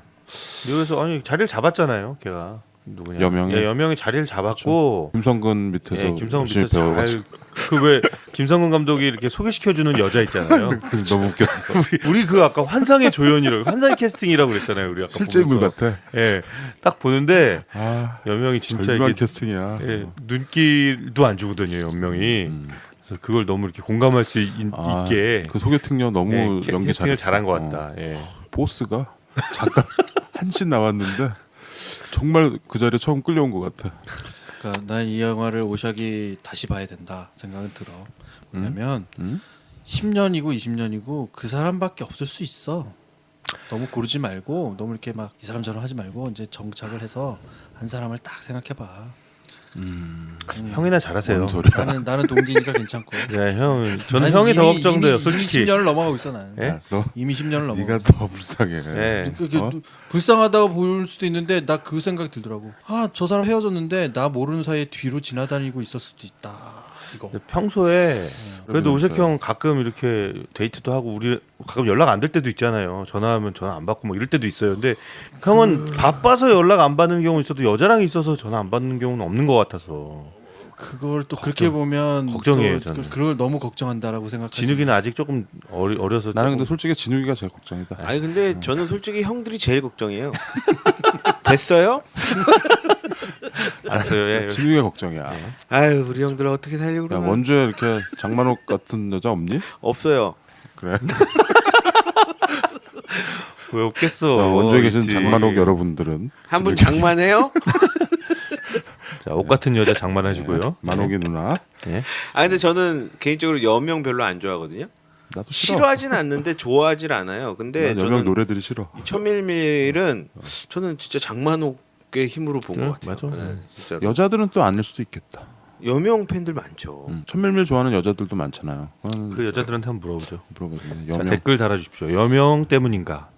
S6: 뉴욕에서 아니 자리를 잡았잖아요. 걔가 누구냐?
S1: 여명이?
S6: 예, 여명이 자리를 잡았고.
S1: 김성근 밑에서
S6: 예, 김성근
S1: 열심히
S6: 밑에서
S1: 배워가지고
S6: 그왜 김성근 감독이 이렇게 소개시켜주는 여자 있잖아요.
S1: 그래서 너무 웃겼어.
S6: 우리 그 아까 환상의 조연이라고 환상의 캐스팅이라고 그랬잖아요. 우리 아까
S1: 실제 인물
S6: 보면서.
S1: 같아.
S6: 예, 딱 보는데
S1: 아,
S6: 여명이 진짜
S1: 절묘한
S6: 이게
S1: 캐스팅이야.
S6: 예, 눈길도 안 주거든요. 여명이. 그래서 그걸 너무 이렇게 공감할 수 있게
S1: 그 소개팅녀 너무
S6: 예,
S1: 연기
S6: 캐스팅을
S1: 잘했어.
S6: 잘한 것 같다. 예.
S1: 보스가 잠깐 한씬 나왔는데 정말 그 자리에 처음 끌려온 것 같아.
S2: 그러니까 난 이 영화를 오샥이 다시 봐야 된다 생각은 들어. 왜냐면 10년이고 20년이고 그 사람밖에 없을 수 있어. 너무 고르지 말고 너무 이렇게 막 이 사람처럼 하지 말고 이제 정착을 해서 한 사람을 딱 생각해봐.
S6: 형이나 잘하세요.
S1: 뭔 소리야?
S2: 나는 동기니까 괜찮고.
S6: 예, 저는
S2: 난
S6: 형이 더
S2: 이미-
S6: 걱정돼요.
S2: 이미
S6: 솔직히.
S2: 10년을 넘어가고 있어 나는.
S6: 예?
S1: 너
S2: 이미 10년을 넘어.
S1: 네가 더 불쌍해.
S6: 예.
S2: 불쌍하다고 보일 수도 있는데 나 그 생각이 들더라고. 저 사람 헤어졌는데 나 모르는 사이에 뒤로 지나다니고 있을 수도 있다. 이거.
S6: 평소에 그래도
S1: 그러면서요.
S6: 오색 형 가끔 이렇게 데이트도 하고 우리 가끔 연락 안 될 때도 있잖아요. 전화하면 전화 안 받고 뭐 이럴 때도 있어요. 근데 형은 바빠서 연락 안 받는 경우 있어도 여자랑 있어서 전화 안 받는 경우는 없는 것 같아서
S2: 그걸 또 그렇게 보면
S6: 걱정이에요,
S2: 또
S6: 저는.
S2: 그걸 너무 걱정한다라고 생각하지.
S6: 진욱이는 아직 조금 어려서
S1: 나는 근데
S6: 조금-
S1: 솔직히 진욱이가 제일 걱정이다.
S4: 아니 근데 저는 솔직히 형들이 제일 걱정이에요. 됐어요?
S6: 알았어요. 예.
S1: 진욱이가 걱정이야.
S4: 아유 우리 형들 어떻게 살려고
S1: 야,
S4: 그러나.
S1: 원주에 이렇게 장만옥 같은 여자 없니?
S4: 없어요.
S1: 그래.
S6: 왜 없겠어?
S1: 자, 원주에 계신
S6: 있지.
S1: 장만옥 여러분들은
S4: 한 분 장만해요?
S6: 자, 옷 같은 여자 장만하시고요.
S1: 만옥이 누나.
S6: 예.
S4: 아 근데 저는 개인적으로 여명 별로 안 좋아하거든요.
S1: 나도 싫어.
S4: 싫어하진 않는데 좋아하질 않아요. 근데
S1: 난 여명
S4: 저는
S1: 노래들이 싫어.
S4: 이 천밀밀은 저는 진짜 장만옥의 힘으로 본 것
S6: 네,
S4: 같아요.
S6: 맞아.
S4: 네, 진짜
S1: 여자들은 또 아닐 수도 있겠다.
S4: 여명 팬들 많죠.
S1: 천밀밀 좋아하는 여자들도 많잖아요. 그건
S6: 그 여자들한테 한번 물어보죠.
S1: 물어보세요.
S6: 자,
S1: 여명.
S6: 댓글 달아주십시오. 여명 때문인가?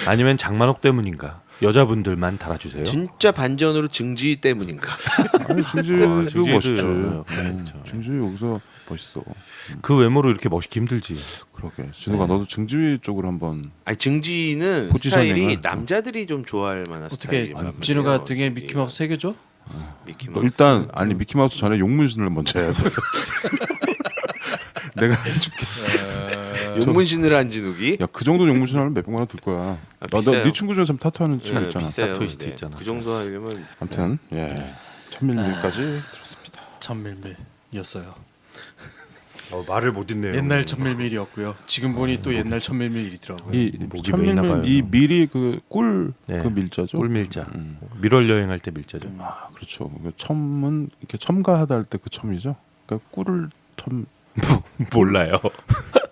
S6: 아니면 장만옥 때문인가? 여자분들만 달아주세요.
S4: 진짜 반전으로 증지 때문인가?
S1: 아니, 증지도
S6: 증지도
S1: 멋있지.
S6: 그렇죠.
S1: 증지 여기서 멋있어.
S6: 그 외모로 이렇게 멋있기 힘들지.
S1: 그러게. 진우가 너도 증지 쪽으로 한번.
S4: 아니 증지는
S1: 포지셔닝을.
S4: 스타일이 남자들이 좀 좋아할 만한
S2: 어떻게
S4: 스타일이란
S2: 진우가
S4: 말이에요.
S2: 등에
S4: 증지.
S2: 미키마우스 새겨줘?
S4: 미키마우스.
S1: 너 일단 아니 미키마우스 전에 용문신을 먼저 해야 돼. 내가 해줄게.
S4: 용문신을 한 진욱이?
S1: 야 그 정도 용문신 하면 몇백만 원 들 거야.
S4: 비싸요.
S1: 네 친구 중에 참 타투하는 친구
S4: 네,
S1: 있잖아.
S4: 비싸요.
S6: 타투이스트
S4: 근데.
S6: 있잖아.
S4: 그 정도 하려면
S1: 아무튼 예. 천밀밀까지 들었습니다.
S2: 천밀밀이었어요.
S6: 말을 못 듣네요.
S2: 옛날 천밀밀이었고요. 지금 보니 또 옛날 천밀밀이더라고요.
S1: 이
S6: 목이 메이나 봐요.
S1: 천밀밀 이 밀이 그 꿀 그
S6: 네.
S1: 밀자죠.
S6: 꿀밀자. 밀월 여행할 때 밀자죠.
S1: 아 그렇죠. 그 첨은 이렇게 첨가하다 할 때 그 첨이죠. 그러니까 꿀을 첨
S6: 몰라요.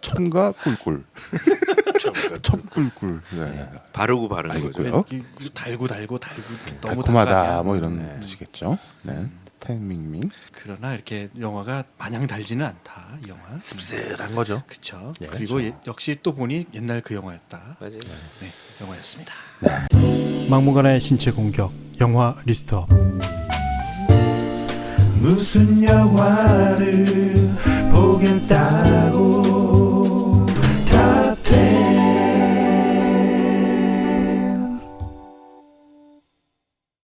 S1: 첨가 꿀꿀. 첨꿀꿀. 네.
S4: 바르고 바르는 거죠.
S1: 알겠고요.
S2: 달고 이렇게 너무
S1: 달콤하다
S2: 달가면.
S1: 뭐 이런 뜻이겠죠. 네. 탱밍밍.
S2: 그러나 이렇게 영화가 마냥 달지는 않다. 이 영화.
S6: 씁쓸한 거죠.
S2: 그렇죠.
S6: 예,
S2: 그리고 역시 또 보니 옛날 그 영화였다.
S4: 맞아요.
S2: 네, 영화였습니다.
S7: 막무가내 신체 공격 영화 리스트업.
S8: 무슨 영화를 보겠다고